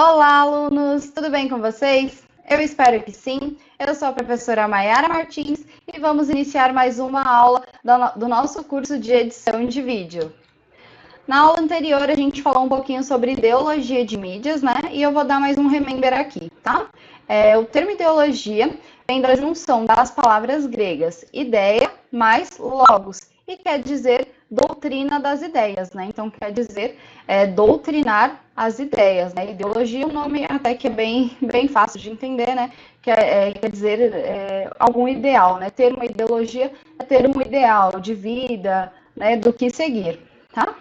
Olá, alunos! Tudo bem com vocês? Eu espero que sim. Eu sou a professora Mayara Martins e vamos iniciar mais uma aula do nosso curso de edição de vídeo. Na aula anterior, a gente falou um pouquinho sobre ideologia de mídias, né? E eu vou dar mais um remember aqui, tá? O termo ideologia vem da junção das palavras gregas ideia mais logos e quer dizer doutrina das ideias, né? Então, quer dizer doutrinar as ideias, né? Ideologia é um nome até que é bem fácil de entender, né? Quer dizer algum ideal, né? Ter uma ideologia é ter um ideal de vida, né? Do que seguir, tá?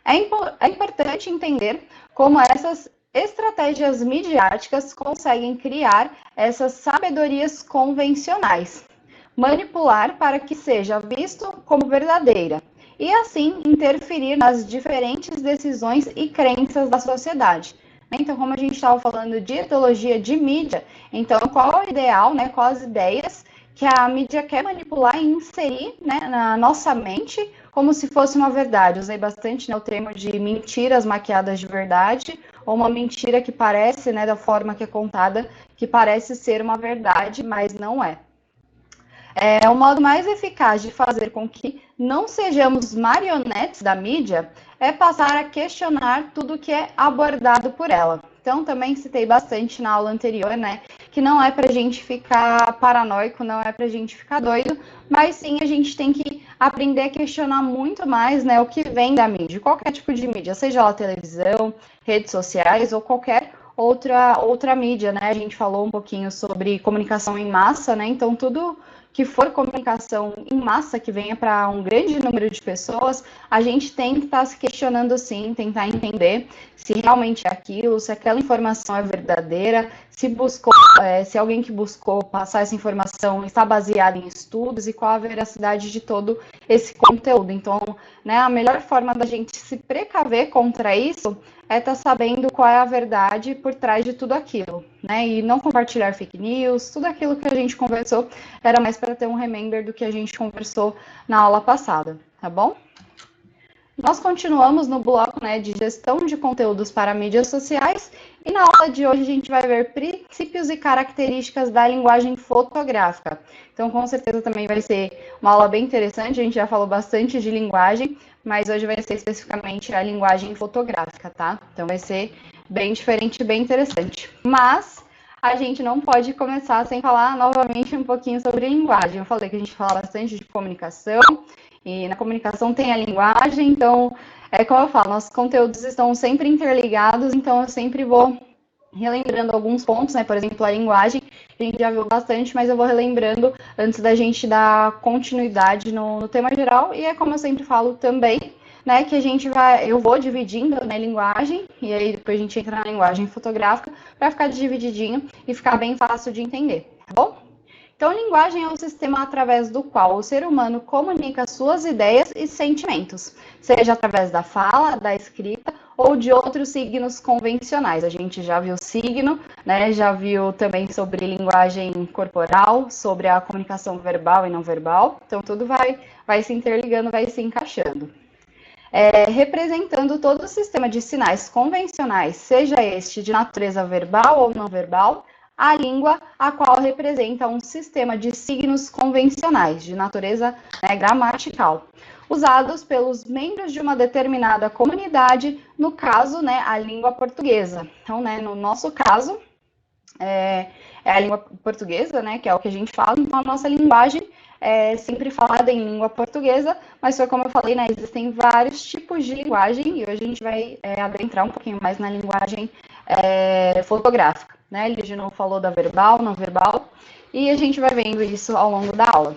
É importante entender como essas estratégias midiáticas conseguem criar essas sabedorias convencionais, manipular para que seja visto como verdadeira e assim interferir nas diferentes decisões e crenças da sociedade. Então, como a gente estava falando de ideologia de mídia, então qual é o ideal, né? Quais as ideias que a mídia quer manipular e inserir, né, na nossa mente como se fosse uma verdade. Usei bastante, né, o termo de mentiras maquiadas de verdade, ou uma mentira que parece, né, da forma que é contada, que parece ser uma verdade, mas não é. O modo mais eficaz de fazer com que não sejamos marionetes da mídia é passar a questionar tudo que é abordado por ela. Então, também citei bastante na aula anterior, né, que não é para a gente ficar paranoico, não é para a gente ficar doido, mas sim a gente tem que aprender a questionar muito mais, né, o que vem da mídia, qualquer tipo de mídia, seja ela televisão, redes sociais ou qualquer outra mídia, né? A gente falou um pouquinho sobre comunicação em massa, né? Então, tudo que for comunicação em massa, que venha para um grande número de pessoas, a gente tem que estar se questionando sim, tentar entender se realmente é aquilo, se aquela informação é verdadeira, se alguém que buscou passar essa informação está baseado em estudos e qual a veracidade de todo esse conteúdo. Então, né, a melhor forma da gente se precaver contra isso é estar sabendo qual é a verdade por trás de tudo aquilo, né? E não compartilhar fake news, tudo aquilo que a gente conversou era mais para ter um remember do que a gente conversou na aula passada, tá bom? Nós continuamos no bloco, né, de gestão de conteúdos para mídias sociais e na aula de hoje a gente vai ver princípios e características da linguagem fotográfica. Então, com certeza também vai ser uma aula bem interessante, a gente já falou bastante de linguagem, mas hoje vai ser especificamente a linguagem fotográfica, tá? Então vai ser bem diferente e bem interessante. Mas a gente não pode começar sem falar novamente um pouquinho sobre linguagem. Eu falei que a gente fala bastante de comunicação, e na comunicação tem a linguagem, então, como eu falo, nossos conteúdos estão sempre interligados, então eu sempre vou relembrando alguns pontos, né? Por exemplo, a linguagem, a gente já viu bastante, mas eu vou relembrando antes da gente dar continuidade no tema geral, e é como eu sempre falo também, né, que eu vou dividindo, né, linguagem, e aí depois a gente entra na linguagem fotográfica, para ficar divididinho e ficar bem fácil de entender, tá bom? Então, linguagem é o sistema através do qual o ser humano comunica suas ideias e sentimentos, seja através da fala, da escrita ou de outros signos convencionais. A gente já viu signo, né? Já viu também sobre linguagem corporal, sobre a comunicação verbal e não verbal. Então, tudo vai se interligando, vai se encaixando. Representando todo o sistema de sinais convencionais, seja este de natureza verbal ou não verbal, a língua, a qual representa um sistema de signos convencionais, de natureza, né, gramatical, usados pelos membros de uma determinada comunidade, no caso, né, a língua portuguesa. Então, né, no nosso caso, é a língua portuguesa, né, que é o que a gente fala, então a nossa linguagem é sempre falada em língua portuguesa, mas foi como eu falei, né, existem vários tipos de linguagem, e hoje a gente vai adentrar um pouquinho mais na linguagem fotográfica, né, ele de novo falou da verbal, não verbal, e a gente vai vendo isso ao longo da aula.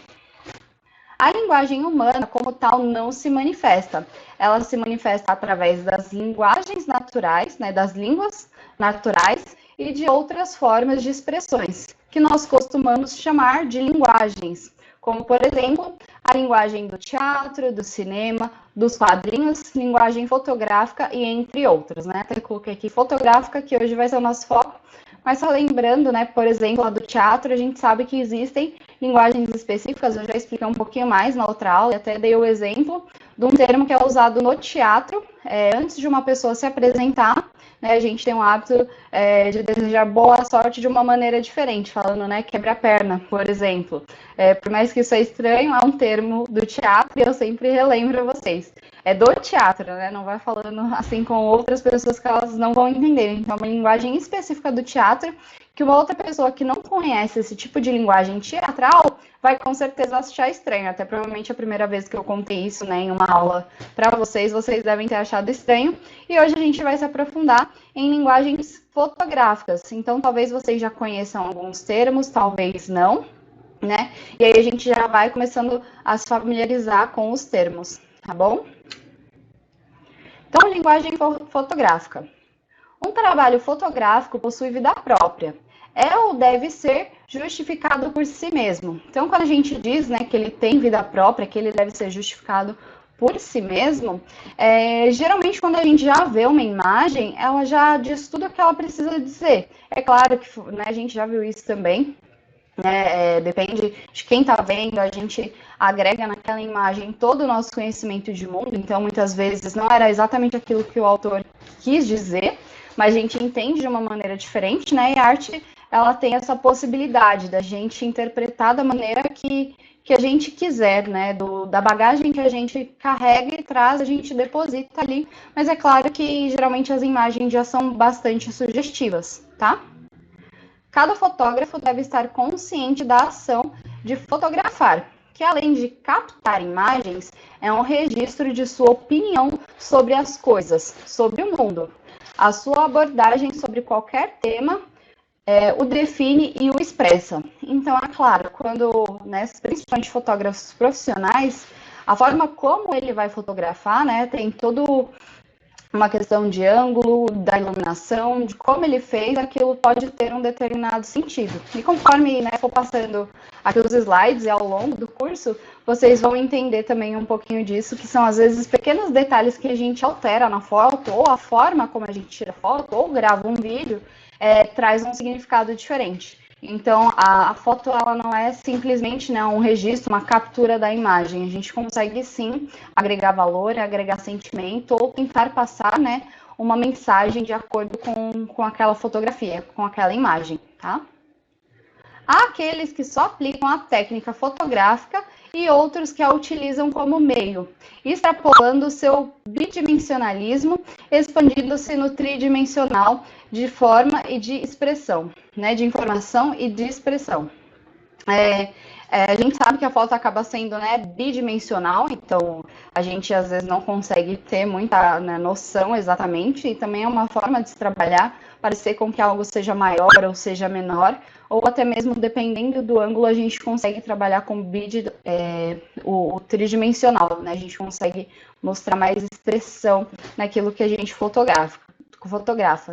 A linguagem humana, como tal, não se manifesta. Ela se manifesta através das linguagens naturais, né, das línguas naturais e de outras formas de expressões, que nós costumamos chamar de linguagens, como, por exemplo, a linguagem do teatro, do cinema, dos quadrinhos, linguagem fotográfica e entre outras, né? Até coloquei aqui fotográfica, que hoje vai ser o nosso foco, mas só lembrando, né, por exemplo, a do teatro, a gente sabe que existem linguagens específicas, eu já expliquei um pouquinho mais na outra aula, e até dei o exemplo de um termo que é usado no teatro, antes de uma pessoa se apresentar, né, a gente tem um hábito de desejar boa sorte de uma maneira diferente, falando, né, quebra a perna, por exemplo. Por mais que isso é estranho, é um termo do teatro e eu sempre relembro a vocês. É do teatro, né? Não vai falando assim com outras pessoas que elas não vão entender. Então, é uma linguagem específica do teatro que uma outra pessoa que não conhece esse tipo de linguagem teatral vai com certeza achar estranho. Até provavelmente a primeira vez que eu contei isso, né, em uma aula para vocês, vocês devem ter achado estranho. E hoje a gente vai se aprofundar em linguagens fotográficas. Então, talvez vocês já conheçam alguns termos, talvez não, né? E aí a gente já vai começando a se familiarizar com os termos, tá bom? Então, linguagem fotográfica. Um trabalho fotográfico possui vida própria. É ou deve ser justificado por si mesmo. Então, quando a gente diz, né, que ele tem vida própria, que ele deve ser justificado por si mesmo, geralmente quando a gente já vê uma imagem, ela já diz tudo o que ela precisa dizer. É claro que, né, a gente já viu isso também, né, depende de quem está vendo, a gente agrega naquela imagem todo o nosso conhecimento de mundo, então muitas vezes não era exatamente aquilo que o autor quis dizer, mas a gente entende de uma maneira diferente, né, e a arte, ela tem essa possibilidade da gente interpretar da maneira que a gente quiser, né, da bagagem que a gente carrega e traz, a gente deposita ali, mas é claro que geralmente as imagens já são bastante sugestivas, tá? Cada fotógrafo deve estar consciente da ação de fotografar, que além de captar imagens, é um registro de sua opinião sobre as coisas, sobre o mundo. A sua abordagem sobre qualquer tema o define e o expressa. Então, é claro, quando, né, principalmente fotógrafos profissionais, a forma como ele vai fotografar, né, tem todo uma questão de ângulo, da iluminação, de como ele fez, aquilo pode ter um determinado sentido. E conforme, né, for passando aqui os slides e ao longo do curso, vocês vão entender também um pouquinho disso, que são às vezes pequenos detalhes que a gente altera na foto, ou a forma como a gente tira foto, ou grava um vídeo, traz um significado diferente. Então, a foto ela não é simplesmente, né, um registro, uma captura da imagem. A gente consegue, sim, agregar valor, agregar sentimento ou tentar passar, né, uma mensagem de acordo com aquela fotografia, com aquela imagem, tá? Há aqueles que só aplicam a técnica fotográfica e outros que a utilizam como meio, extrapolando seu bidimensionalismo, expandindo-se no tridimensional de forma e de expressão, né, de informação e de expressão. A gente sabe que a foto acaba sendo, né, bidimensional, então a gente às vezes não consegue ter muita, né, noção exatamente, e também é uma forma de se trabalhar, parecer com que algo seja maior ou seja menor, ou até mesmo dependendo do ângulo a gente consegue trabalhar com o tridimensional, né? A gente consegue mostrar mais expressão naquilo que a gente fotografa.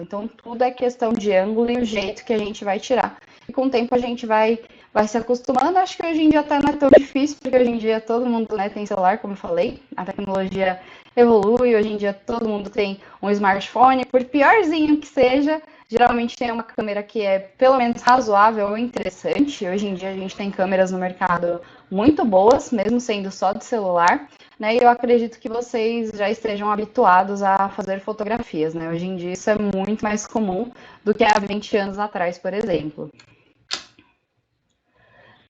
Então tudo é questão de ângulo e o jeito que a gente vai tirar. E com o tempo a gente vai se acostumando. Acho que hoje em dia até não é tão difícil, porque hoje em dia todo mundo, né, tem celular, como eu falei, a tecnologia evolui, hoje em dia todo mundo tem um smartphone, por piorzinho que seja, geralmente tem uma câmera que é pelo menos razoável ou interessante. Hoje em dia a gente tem câmeras no mercado muito boas, mesmo sendo só de celular, né? E eu acredito que vocês já estejam habituados a fazer fotografias, né? Hoje em dia isso é muito mais comum do que há 20 anos atrás, por exemplo.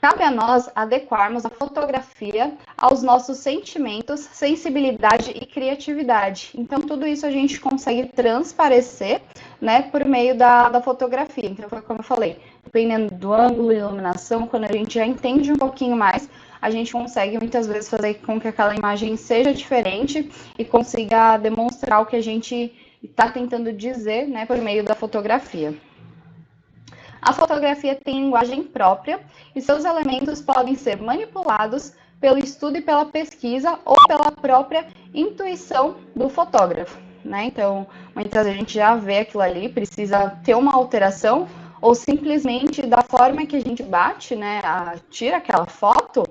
Cabe a nós adequarmos a fotografia aos nossos sentimentos, sensibilidade e criatividade. Então, tudo isso a gente consegue transparecer, né, por meio da fotografia. Então, foi como eu falei, dependendo do ângulo e iluminação, quando a gente já entende um pouquinho mais, a gente consegue muitas vezes fazer com que aquela imagem seja diferente e consiga demonstrar o que a gente está tentando dizer, né, por meio da fotografia. A fotografia tem linguagem própria e seus elementos podem ser manipulados pelo estudo e pela pesquisa ou pela própria intuição do fotógrafo, né? Então, muitas vezes a gente já vê aquilo ali, precisa ter uma alteração ou simplesmente da forma que a gente bate, né, tira aquela foto,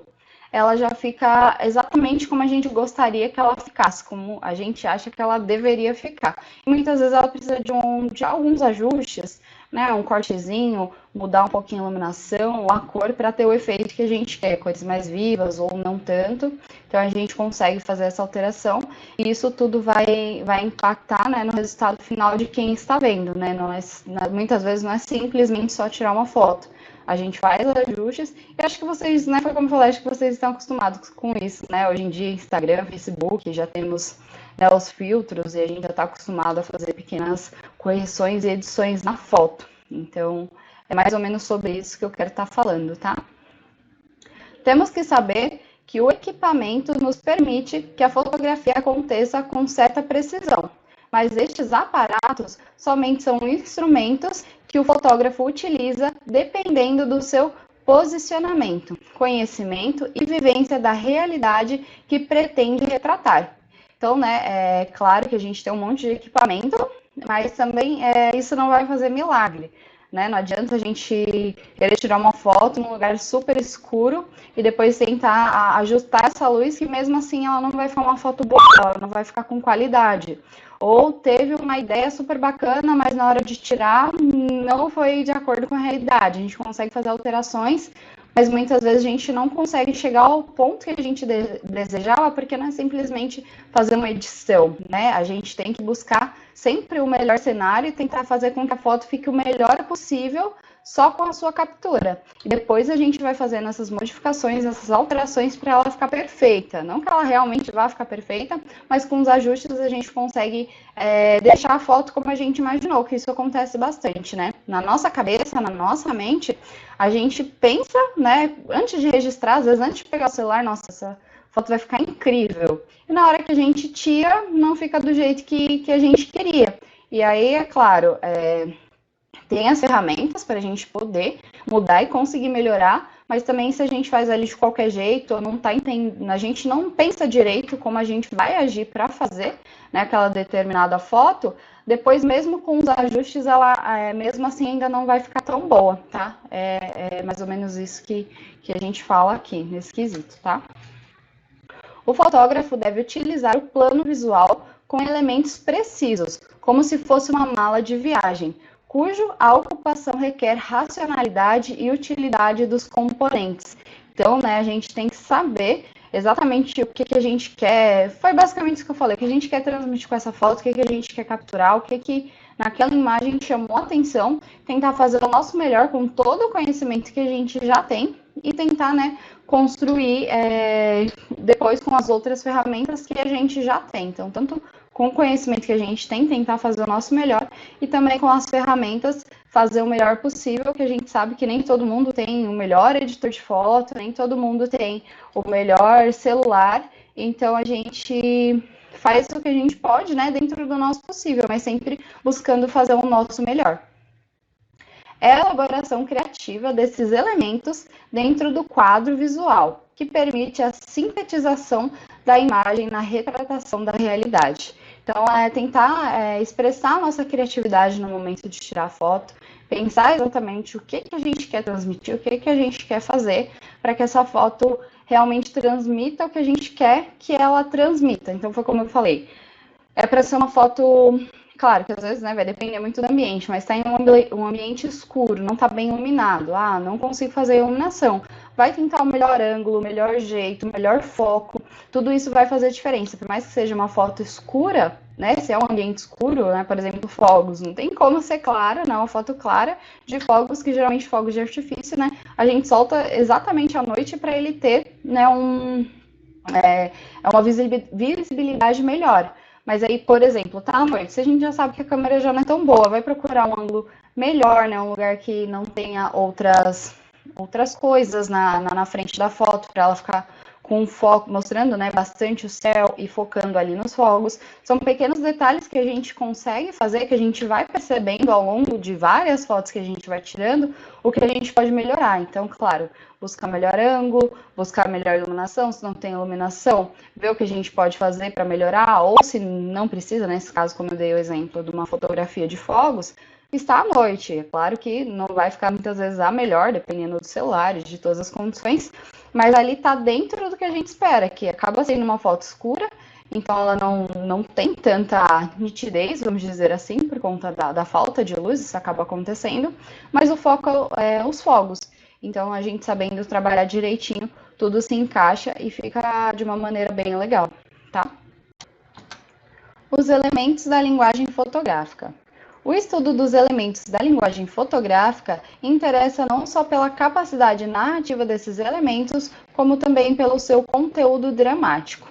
ela já fica exatamente como a gente gostaria que ela ficasse, como a gente acha que ela deveria ficar. E muitas vezes ela precisa de alguns ajustes, né? Um cortezinho, mudar um pouquinho a iluminação, a cor, para ter o efeito que a gente quer, cores mais vivas ou não tanto. Então a gente consegue fazer essa alteração e isso tudo vai impactar, né, no resultado final de quem está vendo, né? Não é, muitas vezes não é simplesmente só tirar uma foto. A gente faz ajustes e acho que vocês, né, foi como eu falei, acho que vocês estão acostumados com isso, né? Hoje em dia, Instagram, Facebook, já temos, né, os filtros e a gente já está acostumado a fazer pequenas correções e edições na foto. Então, é mais ou menos sobre isso que eu quero estar falando, tá? Temos que saber que o equipamento nos permite que a fotografia aconteça com certa precisão, mas estes aparatos somente são instrumentos que o fotógrafo utiliza dependendo do seu posicionamento, conhecimento e vivência da realidade que pretende retratar. Então, né, é claro que a gente tem um monte de equipamento, mas também isso não vai fazer milagre. Né? Não adianta a gente querer tirar uma foto num lugar super escuro e depois tentar ajustar essa luz, que mesmo assim ela não vai ficar uma foto boa, ela não vai ficar com qualidade. Ou teve uma ideia super bacana, mas na hora de tirar não foi de acordo com a realidade. A gente consegue fazer alterações, mas muitas vezes a gente não consegue chegar ao ponto que a gente desejava, porque não é simplesmente fazer uma edição, né? A gente tem que buscar sempre o melhor cenário e tentar fazer com que a foto fique o melhor possível só com a sua captura. E depois a gente vai fazendo essas modificações, essas alterações para ela ficar perfeita. Não que ela realmente vá ficar perfeita, mas com os ajustes a gente consegue deixar a foto como a gente imaginou, que isso acontece bastante, né? Na nossa cabeça, na nossa mente, a gente pensa, né, antes de registrar, às vezes antes de pegar o celular, nossa, essa foto vai ficar incrível. E na hora que a gente tira, não fica do jeito que a gente queria. E aí, é claro, tem as ferramentas para a gente poder mudar e conseguir melhorar, mas também se a gente faz ali de qualquer jeito, ou não tá entendendo, a gente não pensa direito como a gente vai agir para fazer, né, aquela determinada foto, depois mesmo com os ajustes, ela mesmo assim ainda não vai ficar tão boa, tá? É mais ou menos isso que a gente fala aqui nesse quesito, tá? O fotógrafo deve utilizar o plano visual com elementos precisos, como se fosse uma mala de viagem, cujo a ocupação requer racionalidade e utilidade dos componentes. Então, né, a gente tem que saber exatamente o que a gente quer. Foi basicamente isso que eu falei, o que a gente quer transmitir com essa foto, o que a gente quer capturar, o que naquela imagem chamou a atenção, tentar fazer o nosso melhor com todo o conhecimento que a gente já tem e tentar, né, construir depois com as outras ferramentas que a gente já tem. Então, tanto com o conhecimento que a gente tem, tentar fazer o nosso melhor e também com as ferramentas fazer o melhor possível, que a gente sabe que nem todo mundo tem o melhor editor de foto, nem todo mundo tem o melhor celular, então a gente faz o que a gente pode, né, dentro do nosso possível, mas sempre buscando fazer o nosso melhor. É a elaboração criativa desses elementos dentro do quadro visual, que permite a sintetização da imagem na retratação da realidade. Então, é tentar expressar a nossa criatividade no momento de tirar a foto, pensar exatamente o que a gente quer transmitir, o que a gente quer fazer para que essa foto realmente transmita o que a gente quer que ela transmita. Então, foi como eu falei, é para ser uma foto, claro que às vezes, né, vai depender muito do ambiente, mas está em um ambiente escuro, não está bem iluminado, não consigo fazer iluminação. Vai tentar o melhor ângulo, o melhor jeito, o melhor foco, tudo isso vai fazer diferença. Por mais que seja uma foto escura, né, se é um ambiente escuro, né, por exemplo, fogos, não tem como ser clara, não, uma foto clara de fogos, que geralmente fogos de artifício, né, a gente solta exatamente à noite para ele ter, né, uma visibilidade melhor. Mas aí, por exemplo, tá à noite, se a gente já sabe que a câmera já não é tão boa, vai procurar um ângulo melhor, né? Um lugar que não tenha outras coisas na frente da foto, para ela ficar com foco, mostrando, né, bastante o céu e focando ali nos fogos. São pequenos detalhes que a gente consegue fazer, que a gente vai percebendo ao longo de várias fotos que a gente vai tirando, o que a gente pode melhorar. Então, claro, buscar melhor ângulo, buscar melhor iluminação, se não tem iluminação, ver o que a gente pode fazer para melhorar, ou se não precisa, nesse caso, como eu dei o exemplo de uma fotografia de fogos, está à noite. É claro que não vai ficar muitas vezes a melhor, dependendo do celular e de todas as condições, mas ali está dentro do que a gente espera, que acaba sendo uma foto escura, então ela não tem tanta nitidez, vamos dizer assim, por conta da falta de luz, isso acaba acontecendo, mas o foco é os fogos. Então a gente sabendo trabalhar direitinho, tudo se encaixa e fica de uma maneira bem legal, tá? Os elementos da linguagem fotográfica. O estudo dos elementos da linguagem fotográfica interessa não só pela capacidade narrativa desses elementos, como também pelo seu conteúdo dramático.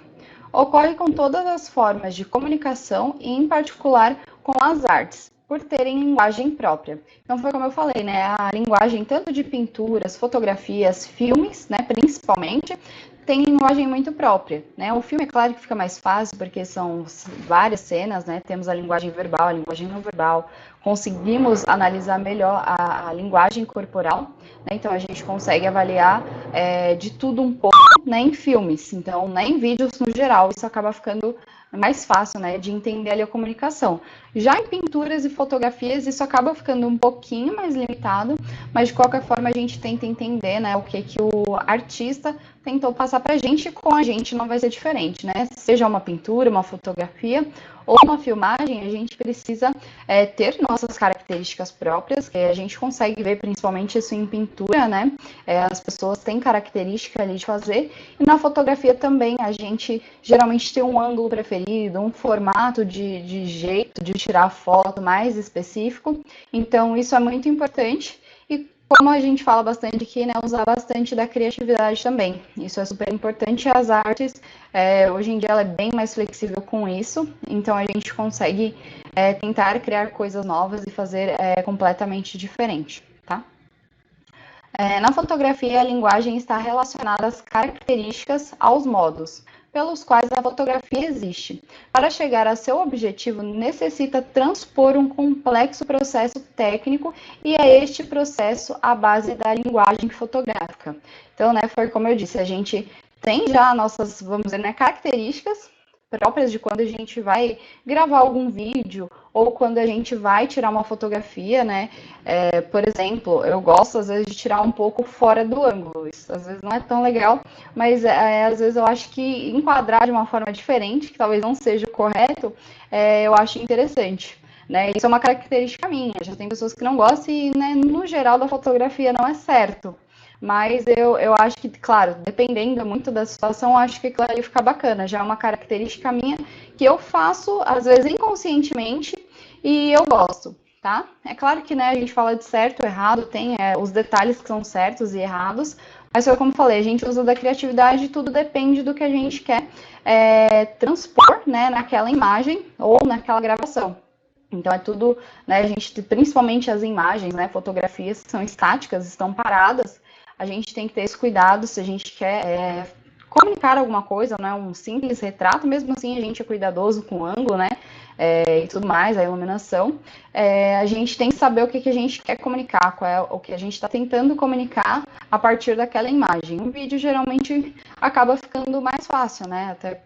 Ocorre com todas as formas de comunicação e, em particular, com as artes, por terem linguagem própria. Então, foi como eu falei, né? A linguagem tanto de pinturas, fotografias, filmes, né, principalmente, tem linguagem muito própria, né? O filme, é claro que fica mais fácil, porque são várias cenas, né? Temos a linguagem verbal, a linguagem não verbal, conseguimos analisar melhor a linguagem corporal, né? Então a gente consegue avaliar de tudo um pouco, né, em filmes, então, né, em vídeos no geral, isso acaba ficando mais fácil, né, de entender ali a comunicação. Já em pinturas e fotografias, isso acaba ficando um pouquinho mais limitado, mas de qualquer forma a gente tenta entender, né, o que o artista tentou passar para a gente, e com a gente não vai ser diferente, né? Seja uma pintura, uma fotografia ou uma filmagem, a gente precisa ter nossas características próprias, que a gente consegue ver principalmente isso em pintura, né? As pessoas têm característica ali de fazer, e na fotografia também a gente geralmente tem um ângulo preferido, um formato de jeito de tirar a foto mais específico, então isso é muito importante. E como a gente fala bastante aqui, né, usar bastante da criatividade também. Isso é super importante. As artes, hoje em dia, ela é bem mais flexível com isso. Então, a gente consegue tentar criar coisas novas e fazer completamente diferente, tá? Na fotografia, a linguagem está relacionada às características, aos modos pelos quais a fotografia existe. Para chegar a seu objetivo, necessita transpor um complexo processo técnico e é este processo a base da linguagem fotográfica. Então, né, foi como eu disse, a gente tem já nossas, vamos dizer, né, características próprias de quando a gente vai gravar algum vídeo ou quando a gente vai tirar uma fotografia, né? Por exemplo, eu gosto às vezes de tirar um pouco fora do ângulo. Isso às vezes não é tão legal, mas às vezes eu acho que enquadrar de uma forma diferente, que talvez não seja o correto, eu acho interessante. Né? Isso é uma característica minha. Já tem pessoas que não gostam e, né, no geral, da fotografia não é certo. Mas eu acho que, claro, dependendo muito da situação, eu acho que aquilo ali fica bacana. Já é uma característica minha que eu faço, às vezes, inconscientemente, e eu gosto, tá? É claro que, né, a gente fala de certo e errado, tem os detalhes que são certos e errados, mas foi como eu falei, a gente usa da criatividade e tudo depende do que a gente quer transpor, né, naquela imagem ou naquela gravação. Então é tudo, né, a gente, principalmente as imagens, né, fotografias que são estáticas, estão paradas, a gente tem que ter esse cuidado se a gente quer comunicar alguma coisa, né, um simples retrato, mesmo assim a gente é cuidadoso com o ângulo, né, e tudo mais, a iluminação, a gente tem que saber o que a gente quer comunicar, qual é o que a gente está tentando comunicar a partir daquela imagem. Um vídeo geralmente acaba ficando mais fácil, né, até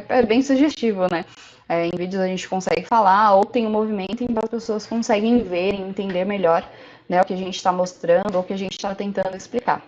é bem sugestivo, né? Em vídeos a gente consegue falar, ou tem um movimento em que as pessoas conseguem ver e entender melhor, né, o que a gente está mostrando ou o que a gente está tentando explicar.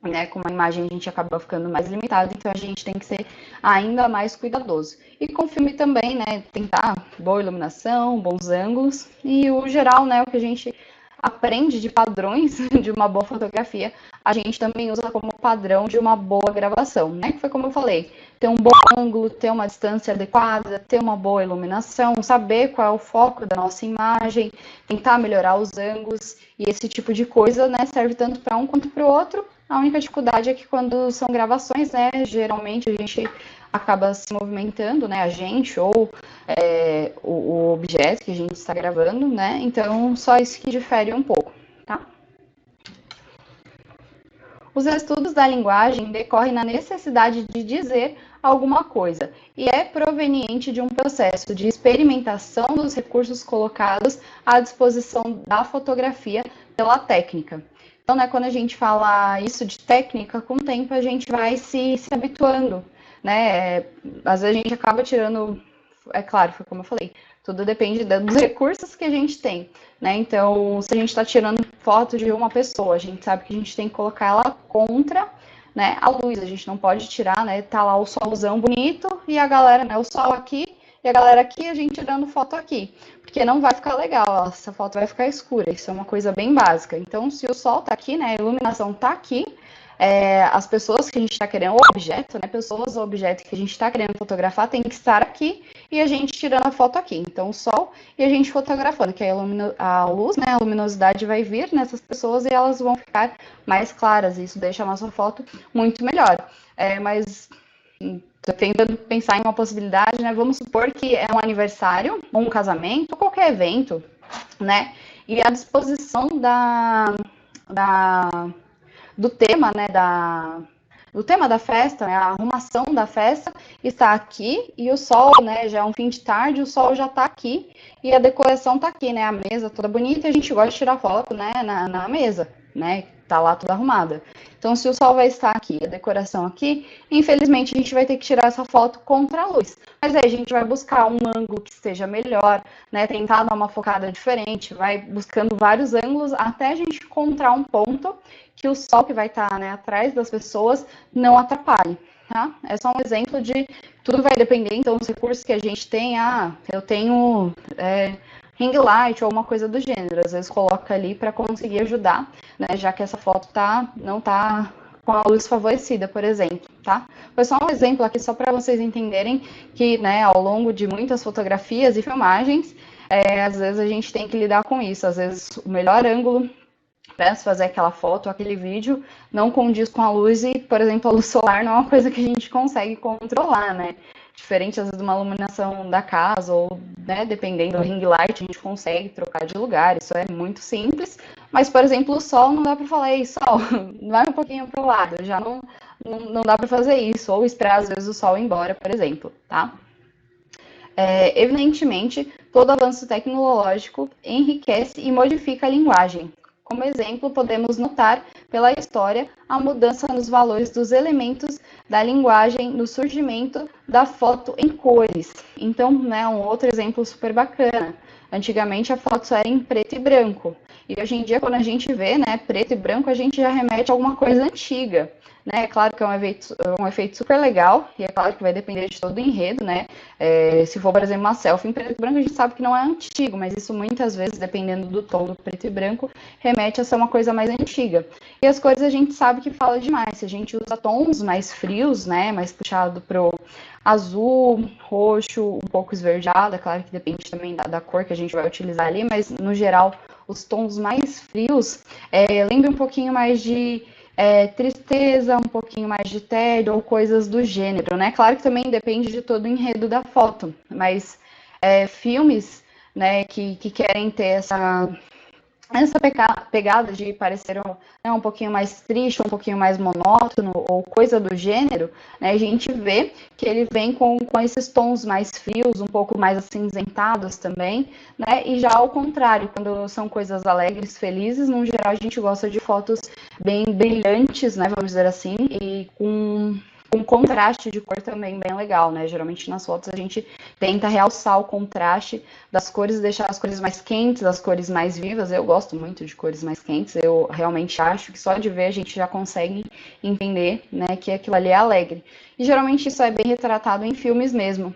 Né, com uma imagem a gente acaba ficando mais limitado, então a gente tem que ser ainda mais cuidadoso. E com o filme também, né, tentar boa iluminação, bons ângulos, e o geral, né, o que a gente aprende de padrões de uma boa fotografia, a gente também usa como padrão de uma boa gravação, né? Que foi como eu falei, ter um bom ângulo, ter uma distância adequada, ter uma boa iluminação, saber qual é o foco da nossa imagem, tentar melhorar os ângulos e esse tipo de coisa, né? Serve tanto para um quanto para o outro. A única dificuldade é que quando são gravações, né? Geralmente a gente acaba se movimentando, né? A gente ou o objeto que a gente está gravando, né? Então, só isso que difere um pouco, tá? Os estudos da linguagem decorrem na necessidade de dizer alguma coisa e é proveniente de um processo de experimentação dos recursos colocados à disposição da fotografia pela técnica. Então, né, quando a gente fala isso de técnica, com o tempo a gente vai se habituando, né? Às vezes a gente acaba tirando, é claro, foi como eu falei, tudo depende dos recursos que a gente tem, né? Então, se a gente está tirando foto de uma pessoa, a gente sabe que a gente tem que colocar ela contra, né, a luz, a gente não pode tirar, né, tá lá o solzão bonito e a galera, né, o sol aqui e a galera aqui, a gente tirando foto aqui, porque não vai ficar legal, essa foto vai ficar escura, isso é uma coisa bem básica. Então, se o sol tá aqui, né, a iluminação tá aqui, as pessoas que a gente está querendo, o objeto, né, pessoas ou objeto que a gente está querendo fotografar tem que estar aqui e a gente tirando a foto aqui. Então, o sol e a gente fotografando, que a luz, né, a luminosidade vai vir nessas pessoas e elas vão ficar mais claras. E isso deixa a nossa foto muito melhor. Mas tô tentando pensar em uma possibilidade, né? Vamos supor que é um aniversário, um casamento, qualquer evento, né? E a disposição do tema, né, do tema da festa, né, a arrumação da festa está aqui e o sol, né, já é um fim de tarde, o sol já está aqui e a decoração está aqui, né, a mesa toda bonita e a gente gosta de tirar foto, né, na mesa, né, tá lá toda arrumada. Então, se o sol vai estar aqui, a decoração aqui, infelizmente a gente vai ter que tirar essa foto contra a luz. Mas aí a gente vai buscar um ângulo que esteja melhor, né, tentar dar uma focada diferente, vai buscando vários ângulos até a gente encontrar um ponto que o sol que vai estar, né, atrás das pessoas não atrapalhe, tá? É só um exemplo de tudo vai depender, então, dos recursos que a gente tem. Eu tenho ring light ou uma coisa do gênero, às vezes coloca ali para conseguir ajudar, né, já que essa foto não tá com a luz favorecida, por exemplo, tá? Foi só um exemplo aqui, só para vocês entenderem que, né, ao longo de muitas fotografias e filmagens, às vezes a gente tem que lidar com isso, às vezes o melhor ângulo para fazer aquela foto, aquele vídeo, não condiz com a luz e, por exemplo, a luz solar não é uma coisa que a gente consegue controlar, né? Diferente, às vezes, de uma iluminação da casa ou, né, dependendo do ring light, a gente consegue trocar de lugar, isso é muito simples. Mas, por exemplo, o sol, não dá para falar, ei, sol, vai um pouquinho para o lado, já não dá para fazer isso, ou esperar, às vezes, o sol ir embora, por exemplo, tá? Evidentemente, todo avanço tecnológico enriquece e modifica a linguagem. Como exemplo, podemos notar pela história a mudança nos valores dos elementos da linguagem no surgimento da foto em cores. Então, né, um outro exemplo super bacana. Antigamente a foto só era em preto e branco. E hoje em dia, quando a gente vê, né, preto e branco, a gente já remete a alguma coisa antiga. Né? É claro que é um efeito super legal, e é claro que vai depender de todo o enredo, né? Se for, por exemplo, uma selfie em preto e branco, a gente sabe que não é antigo, mas isso muitas vezes, dependendo do tom do preto e branco, remete a ser uma coisa mais antiga. E as cores a gente sabe que fala demais. Se a gente usa tons mais frios, né? Mais puxado pro azul, roxo, um pouco esverdeado, é claro que depende também da cor que a gente vai utilizar ali, mas no geral, os tons mais frios lembram um pouquinho mais de tristeza, um pouquinho mais de tédio ou coisas do gênero, né? Claro que também depende de todo o enredo da foto, mas filmes, né, que querem ter essa pegada de parecer um pouquinho mais triste, um pouquinho mais monótono ou coisa do gênero, né, a gente vê que ele vem com esses tons mais frios, um pouco mais acinzentados também, né, e já ao contrário, quando são coisas alegres, felizes, no geral a gente gosta de fotos bem brilhantes, né, vamos dizer assim, e com um contraste de cor também bem legal, né? Geralmente nas fotos a gente tenta realçar o contraste das cores, deixar as cores mais quentes, as cores mais vivas. Eu gosto muito de cores mais quentes, eu realmente acho que só de ver a gente já consegue entender, né, que aquilo ali é alegre. E geralmente isso é bem retratado em filmes mesmo.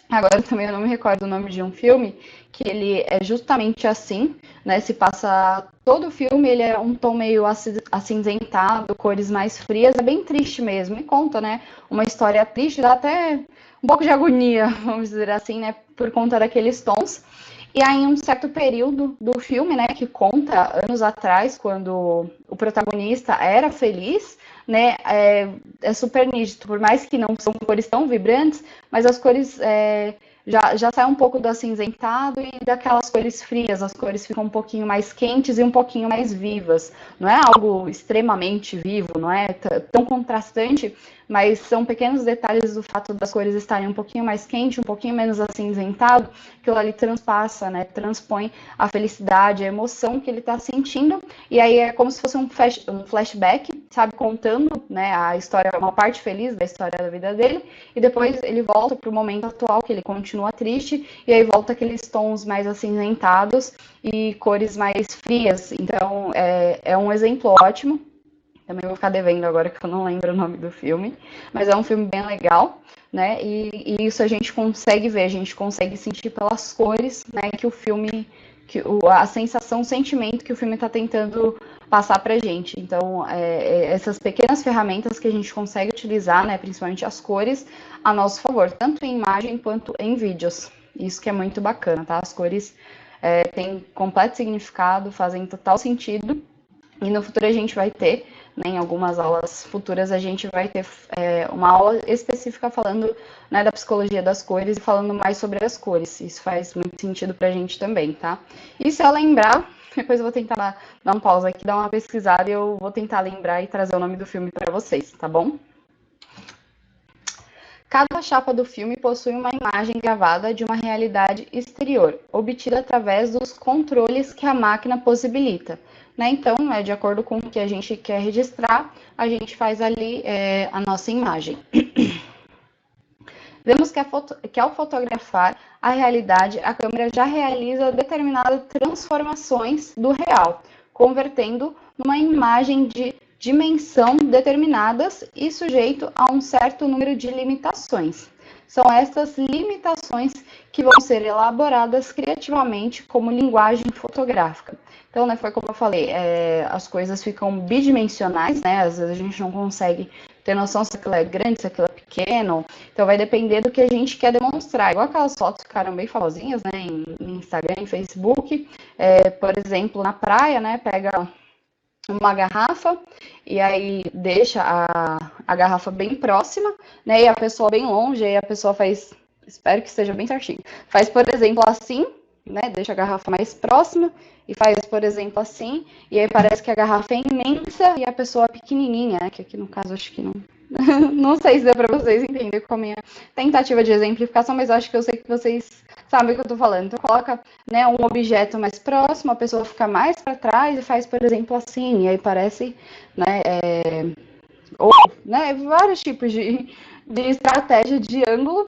Agora também eu não me recordo o nome de um filme que ele é justamente assim, né? Se passa todo o filme, ele é um tom meio acinzentado, cores mais frias, é bem triste mesmo. E conta, né? Uma história triste, dá até um pouco de agonia, vamos dizer assim, né? Por conta daqueles tons. E aí, em um certo período do filme, né, que conta anos atrás, quando o protagonista era feliz, né, é super nítido, por mais que não são cores tão vibrantes, mas as cores já saem um pouco do acinzentado e daquelas cores frias, as cores ficam um pouquinho mais quentes e um pouquinho mais vivas. Não é algo extremamente vivo, não é tão contrastante, mas são pequenos detalhes do fato das cores estarem um pouquinho mais quente, um pouquinho menos acinzentado, que ele ali transpassa, né, transpõe a felicidade, a emoção que ele está sentindo, e aí é como se fosse um flashback, sabe, contando, né, a história, uma parte feliz da história da vida dele, e depois ele volta para o momento atual, que ele continua triste, e aí volta aqueles tons mais acinzentados e cores mais frias. Então, é um exemplo ótimo, Também vou ficar devendo agora que eu não lembro o nome do filme, mas é um filme bem legal, né? E isso a gente consegue ver, a gente consegue sentir pelas cores, né? Que o filme, a sensação, o sentimento que o filme está tentando passar pra gente. Então, essas pequenas ferramentas que a gente consegue utilizar, né? Principalmente as cores, a nosso favor, tanto em imagem quanto em vídeos. Isso que é muito bacana, tá? As cores têm completo significado, fazem total sentido. E no futuro a gente vai ter, né, em algumas aulas futuras, a gente vai ter uma aula específica falando, né, da psicologia das cores e falando mais sobre as cores. Isso faz muito sentido pra gente também, tá? E se eu lembrar, depois eu vou tentar dar um pausa aqui, dar uma pesquisada e eu vou tentar lembrar e trazer o nome do filme para vocês, tá bom? Cada chapa do filme possui uma imagem gravada de uma realidade exterior, obtida através dos controles que a máquina possibilita. Né? Então, de acordo com o que a gente quer registrar, a gente faz ali a nossa imagem. Vemos que ao fotografar a realidade, a câmera já realiza determinadas transformações do real, convertendo numa imagem de dimensão determinadas e sujeito a um certo número de limitações. São essas limitações que vão ser elaboradas criativamente como linguagem fotográfica. Então, né, foi como eu falei, as coisas ficam bidimensionais, né? Às vezes a gente não consegue ter noção se aquilo é grande, se aquilo é pequeno. Então, vai depender do que a gente quer demonstrar. Igual aquelas fotos que ficaram bem famosinhas, né, em Instagram, em Facebook. Por exemplo, na praia, né, pega uma garrafa e aí deixa a garrafa bem próxima, né, e a pessoa bem longe, aí a pessoa faz, espero que esteja bem certinho, faz, por exemplo, assim, né, deixa a garrafa mais próxima e faz, por exemplo, assim, e aí parece que a garrafa é imensa e a pessoa é pequenininha, né, que aqui no caso acho que não, não sei se deu para vocês entenderem com a minha tentativa de exemplificação, mas eu acho que eu sei que vocês sabem o que eu estou falando. Então, coloca, né, um objeto mais próximo, a pessoa fica mais para trás e faz, por exemplo, assim, e aí parece, né, ou, né, vários tipos de estratégia de ângulo,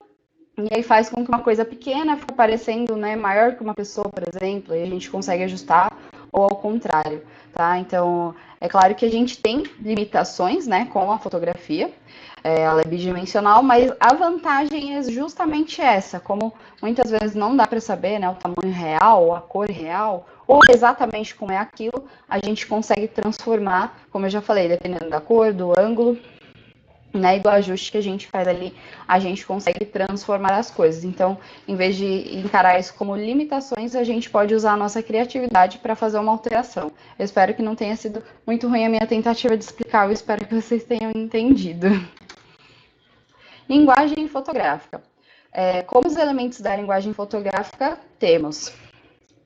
e aí faz com que uma coisa pequena fique parecendo, né, maior que uma pessoa, por exemplo, e a gente consegue ajustar, ou ao contrário, tá? Então, é claro que a gente tem limitações, né, com a fotografia, ela é bidimensional, mas a vantagem é justamente essa, como muitas vezes não dá para saber, né, o tamanho real, a cor real, ou exatamente como é aquilo, a gente consegue transformar, como eu já falei, dependendo da cor, do ângulo, né, e do ajuste que a gente faz ali, a gente consegue transformar as coisas. Então, em vez de encarar isso como limitações, a gente pode usar a nossa criatividade para fazer uma alteração. Eu espero que não tenha sido muito ruim a minha tentativa de explicar, eu espero que vocês tenham entendido. Linguagem fotográfica. Como os elementos da linguagem fotográfica, temos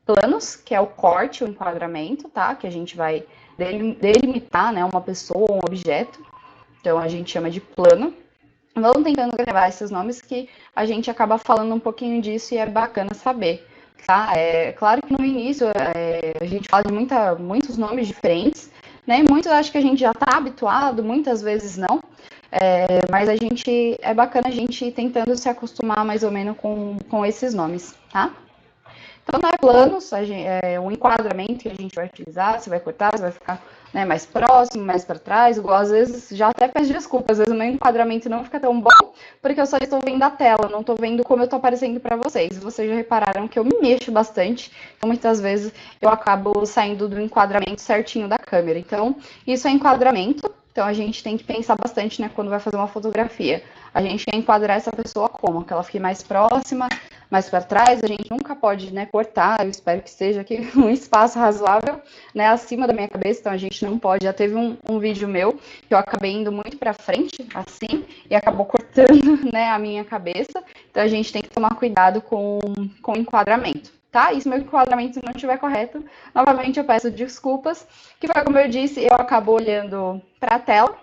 planos, que é o corte, o enquadramento, tá? Que a gente vai delimitar, né, uma pessoa ou um objeto. Então, a gente chama de plano. Vamos tentando gravar esses nomes que a gente acaba falando um pouquinho disso e é bacana saber, tá? Claro que no início a gente fala de muitos nomes diferentes, né? Muitos acho que a gente já está habituado, muitas vezes não. Mas é bacana a gente ir tentando se acostumar mais ou menos com esses nomes, tá? Então, não é planos, um enquadramento que a gente vai utilizar, você vai cortar, você vai ficar, né, mais próximo, mais para trás, igual às vezes, já até peço desculpas, às vezes o meu enquadramento não fica tão bom, porque eu só estou vendo a tela, não estou vendo como eu estou aparecendo para vocês. Vocês já repararam que eu me mexo bastante, então muitas vezes eu acabo saindo do enquadramento certinho da câmera. Então, isso é enquadramento. Então, a gente tem que pensar bastante, né, quando vai fazer uma fotografia. A gente quer enquadrar essa pessoa como? Que ela fique mais próxima, mais para trás. A gente nunca pode, né, cortar. Eu espero que seja aqui um espaço razoável, né, acima da minha cabeça. Então, a gente não pode. Já teve um vídeo meu que eu acabei indo muito para frente, assim, e acabou cortando, né, a minha cabeça. Então, a gente tem que tomar cuidado com o enquadramento. Tá? E se meu enquadramento não estiver correto, novamente eu peço desculpas, que foi como eu disse, eu acabo olhando para a tela,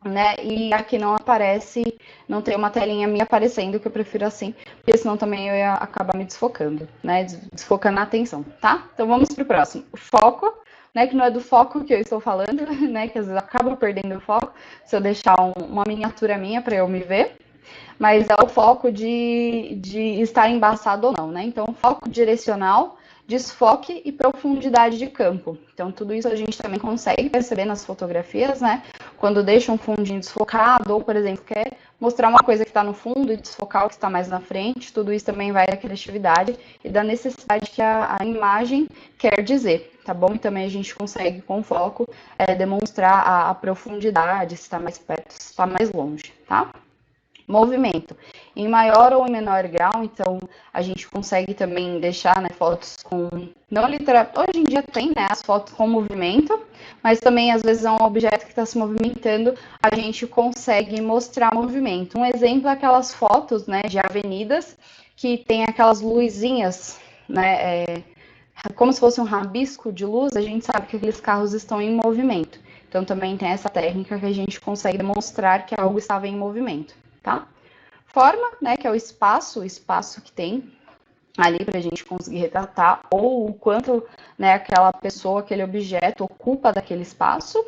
né, e aqui não aparece, não tem uma telinha me aparecendo, que eu prefiro assim, porque senão também eu ia acabar me desfocando, né, desfocando a atenção, tá? Então vamos para o próximo. O foco, né, que não é do foco que eu estou falando, né, que às vezes eu acabo perdendo o foco, se eu deixar uma miniatura minha para eu me ver, mas é o foco de estar embaçado ou não, né? Então, foco direcional desfoque e profundidade de campo. Então, tudo isso a gente também consegue perceber nas fotografias, né? Quando deixa um fundinho desfocado, ou, por exemplo, quer mostrar uma coisa que está no fundo e desfocar o que está mais na frente, tudo isso também vai da criatividade e da necessidade que a imagem quer dizer, tá bom? E também a gente consegue, com foco, demonstrar a profundidade, se está mais perto, se está mais longe, tá? Movimento. Em maior ou em menor grau, então a gente consegue também deixar, né, fotos com, não literal, hoje em dia tem, né, as fotos com movimento, mas também às vezes é um objeto que está se movimentando, a gente consegue mostrar movimento. Um exemplo é aquelas fotos, né, de avenidas que tem aquelas luzinhas, né, como se fosse um rabisco de luz, a gente sabe que aqueles carros estão em movimento. Então também tem essa técnica que a gente consegue demonstrar que algo estava em movimento, tá? Forma, né, que é o espaço que tem ali para a gente conseguir retratar, ou o quanto, né, aquela pessoa, aquele objeto ocupa daquele espaço.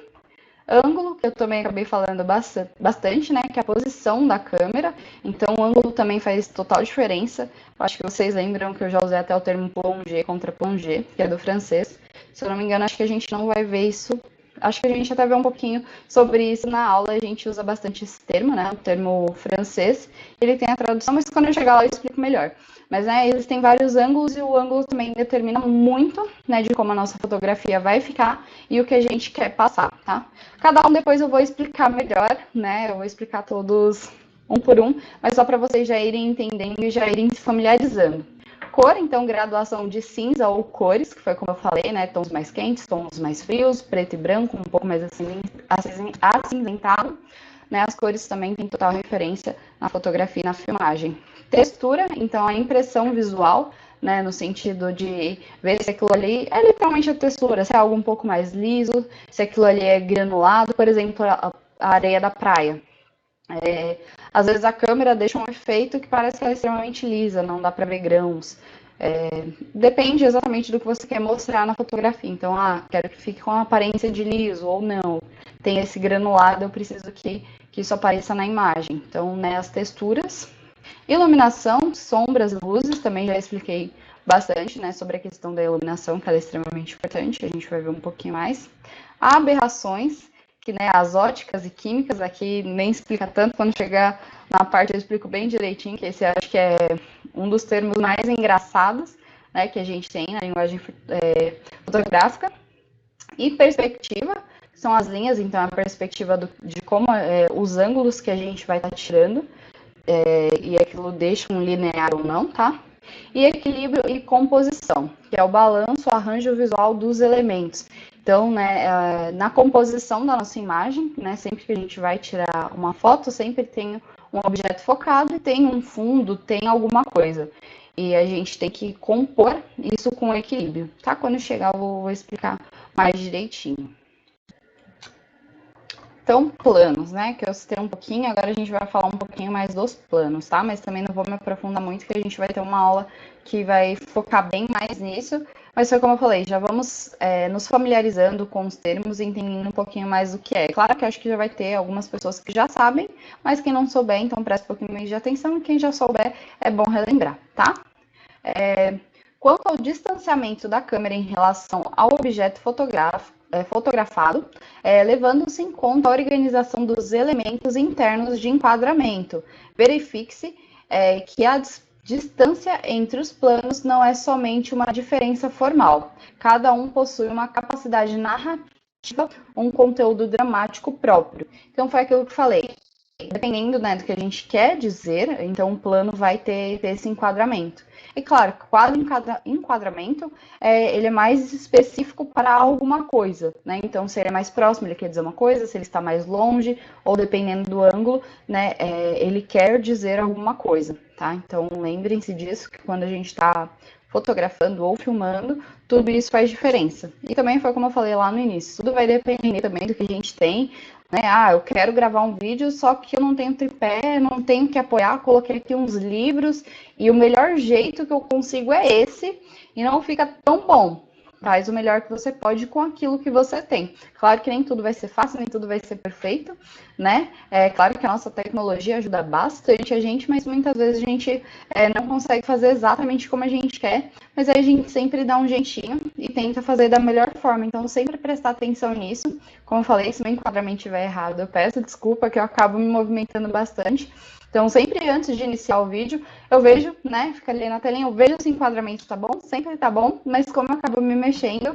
Ângulo, que eu também acabei falando bastante, né, que é a posição da câmera. Então, o ângulo também faz total diferença. Eu acho que vocês lembram que eu já usei até o termo plongé contra plongé, que é do francês. Se eu não me engano, acho que a gente não vai ver isso. Acho que a gente até vê um pouquinho sobre isso na aula, a gente usa bastante esse termo, né, o termo francês. Ele tem a tradução, mas quando eu chegar lá eu explico melhor. Mas, né, existem vários ângulos e o ângulo também determina muito, né, de como a nossa fotografia vai ficar e o que a gente quer passar, tá? Cada um depois eu vou explicar melhor, né, eu vou explicar todos um por um, mas só para vocês já irem entendendo e já irem se familiarizando. Cor, então, graduação de cinza ou cores, que foi como eu falei, né, tons mais quentes, tons mais frios, preto e branco, um pouco mais acinzentado. Né, as cores também têm total referência na fotografia e na filmagem. Textura, então a impressão visual, né, no sentido de ver se aquilo ali é literalmente a textura, se é algo um pouco mais liso, se aquilo ali é granulado, por exemplo, a areia da praia. Às vezes a câmera deixa um efeito que parece que ela é extremamente lisa, não dá para ver grãos. Depende exatamente do que você quer mostrar na fotografia. Então, quero que fique com a aparência de liso ou não. Tem esse granulado, eu preciso que isso apareça na imagem. Então, né, as texturas. Iluminação, sombras, luzes, também já expliquei bastante, né, sobre a questão da iluminação, que ela é extremamente importante, a gente vai ver um pouquinho mais. Aberrações, que, né, as óticas e químicas, aqui nem explica tanto, quando chegar na parte eu explico bem direitinho, que esse acho que é um dos termos mais engraçados, né, que a gente tem na linguagem fotográfica. E perspectiva, que são as linhas, então a perspectiva de como os ângulos que a gente vai estar tirando, e aquilo deixa um linear ou não, tá? E equilíbrio e composição, que é o balanço, o arranjo visual dos elementos. Então, né, na composição da nossa imagem, né, sempre que a gente vai tirar uma foto, sempre tem um objeto focado e tem um fundo, tem alguma coisa. E a gente tem que compor isso com equilíbrio, tá? Quando chegar eu vou explicar mais direitinho. Então, planos, né, que eu citei um pouquinho, agora a gente vai falar um pouquinho mais dos planos, tá? Mas também não vou me aprofundar muito, que a gente vai ter uma aula que vai focar bem mais nisso. Mas foi como eu falei, já vamos nos familiarizando com os termos e entendendo um pouquinho mais do que é. Claro que eu acho que já vai ter algumas pessoas que já sabem, mas quem não souber, então preste um pouquinho mais de atenção, e quem já souber, é bom relembrar, tá? Quanto ao distanciamento da câmera em relação ao objeto fotografado, levando-se em conta a organização dos elementos internos de enquadramento. Verifique-se que a distância entre os planos não é somente uma diferença formal. Cada um possui uma capacidade narrativa, um conteúdo dramático próprio. Então, foi aquilo que falei. Dependendo, né, do que a gente quer dizer, então o plano vai ter esse enquadramento. E claro, cada enquadramento ele é mais específico para alguma coisa, né? Então, se ele é mais próximo, ele quer dizer uma coisa, se ele está mais longe, ou dependendo do ângulo, né, ele quer dizer alguma coisa, tá? Então, lembrem-se disso, que quando a gente está fotografando ou filmando, tudo isso faz diferença. E também foi como eu falei lá no início, tudo vai depender também do que a gente tem, né? Eu quero gravar um vídeo, só que eu não tenho tripé, não tenho que apoiar, coloquei aqui uns livros, e o melhor jeito que eu consigo é esse, e não fica tão bom. faz o melhor que você pode com aquilo que você tem. Claro que nem tudo vai ser fácil, nem tudo vai ser perfeito, né? É claro que a nossa tecnologia ajuda bastante a gente, mas muitas vezes a gente não consegue fazer exatamente como a gente quer, mas aí a gente sempre dá um jeitinho e tenta fazer da melhor forma. Então, sempre prestar atenção nisso. Como eu falei, se meu enquadramento estiver errado, eu peço desculpa que eu acabo me movimentando bastante. Então, sempre antes de iniciar o vídeo, eu vejo, né, fica ali na telinha, eu vejo se o enquadramento tá bom, sempre tá bom, mas como eu acabo me mexendo,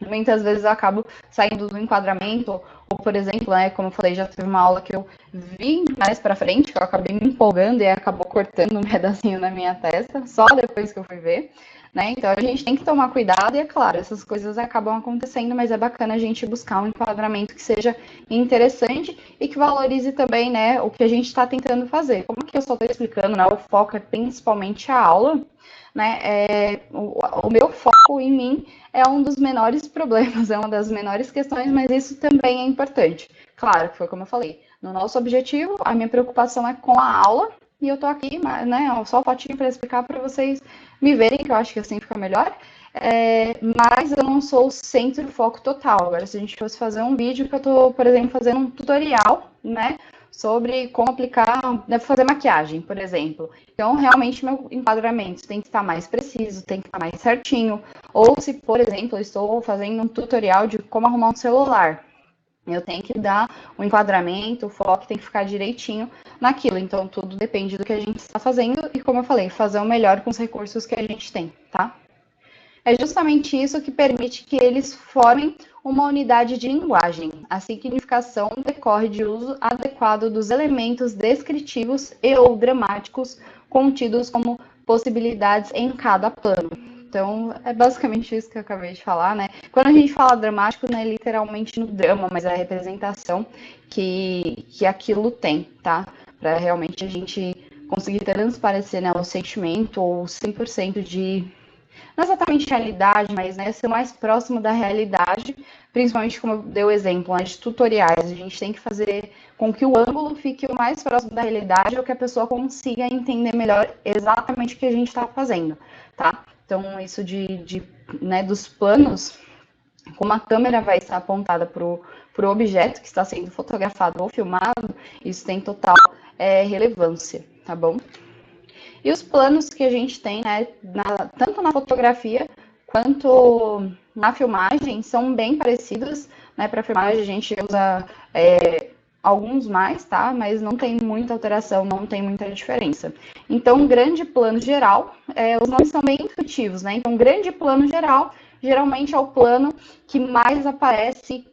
muitas vezes eu acabo saindo do enquadramento, ou por exemplo, né, como eu falei, já teve uma aula que eu vim mais pra frente, que eu acabei me empolgando e acabou cortando um pedacinho na minha testa, só depois que eu fui ver, né, então a gente tem que tomar cuidado e é claro, essas coisas acabam acontecendo, mas é bacana a gente buscar um enquadramento que seja interessante e que valorize também, né, o que a gente está tentando fazer. Como que eu só estou explicando, né, o foco é principalmente a aula, né, o meu foco em mim é um dos menores problemas, é uma das menores questões, mas isso também é importante. Claro, foi como eu falei, no nosso objetivo, a minha preocupação é com a aula, e eu tô aqui, né, só a fotinho para explicar para vocês me verem, que eu acho que assim fica melhor. Mas eu não sou o centro, foco total. Agora, se a gente fosse fazer um vídeo que eu tô, por exemplo, fazendo um tutorial, né, sobre como aplicar, fazer maquiagem, por exemplo. Então, realmente, meu enquadramento tem que estar mais preciso, tem que estar mais certinho. Ou se, por exemplo, eu estou fazendo um tutorial de como arrumar um celular, eu tenho que dar o enquadramento, o foco tem que ficar direitinho naquilo. Então, tudo depende do que a gente está fazendo e, como eu falei, fazer o melhor com os recursos que a gente tem, tá? É justamente isso que permite que eles formem uma unidade de linguagem. A significação decorre de uso adequado dos elementos descritivos e ou dramáticos contidos como possibilidades em cada plano. Então, é basicamente isso que eu acabei de falar, né? Quando a gente fala dramático, não é literalmente no drama, mas é a representação que aquilo tem, tá? Para realmente a gente conseguir transparecer, né, o sentimento ou 100% de não exatamente realidade, mas né, ser mais próximo da realidade, principalmente como eu dei o exemplo, né, de tutoriais. A gente tem que fazer com que o ângulo fique o mais próximo da realidade ou que a pessoa consiga entender melhor exatamente o que a gente está fazendo, tá? Então, isso né, dos planos, como a câmera vai estar apontada para o objeto que está sendo fotografado ou filmado, isso tem total relevância, tá bom? E os planos que a gente tem, né, tanto na fotografia quanto na filmagem, são bem parecidos, né? Para filmagem a gente usa alguns mais, tá? Mas não tem muita alteração, não tem muita diferença. Então, grande plano geral, os nomes são bem intuitivos, né? Então, grande plano geral, geralmente é o plano que mais aparece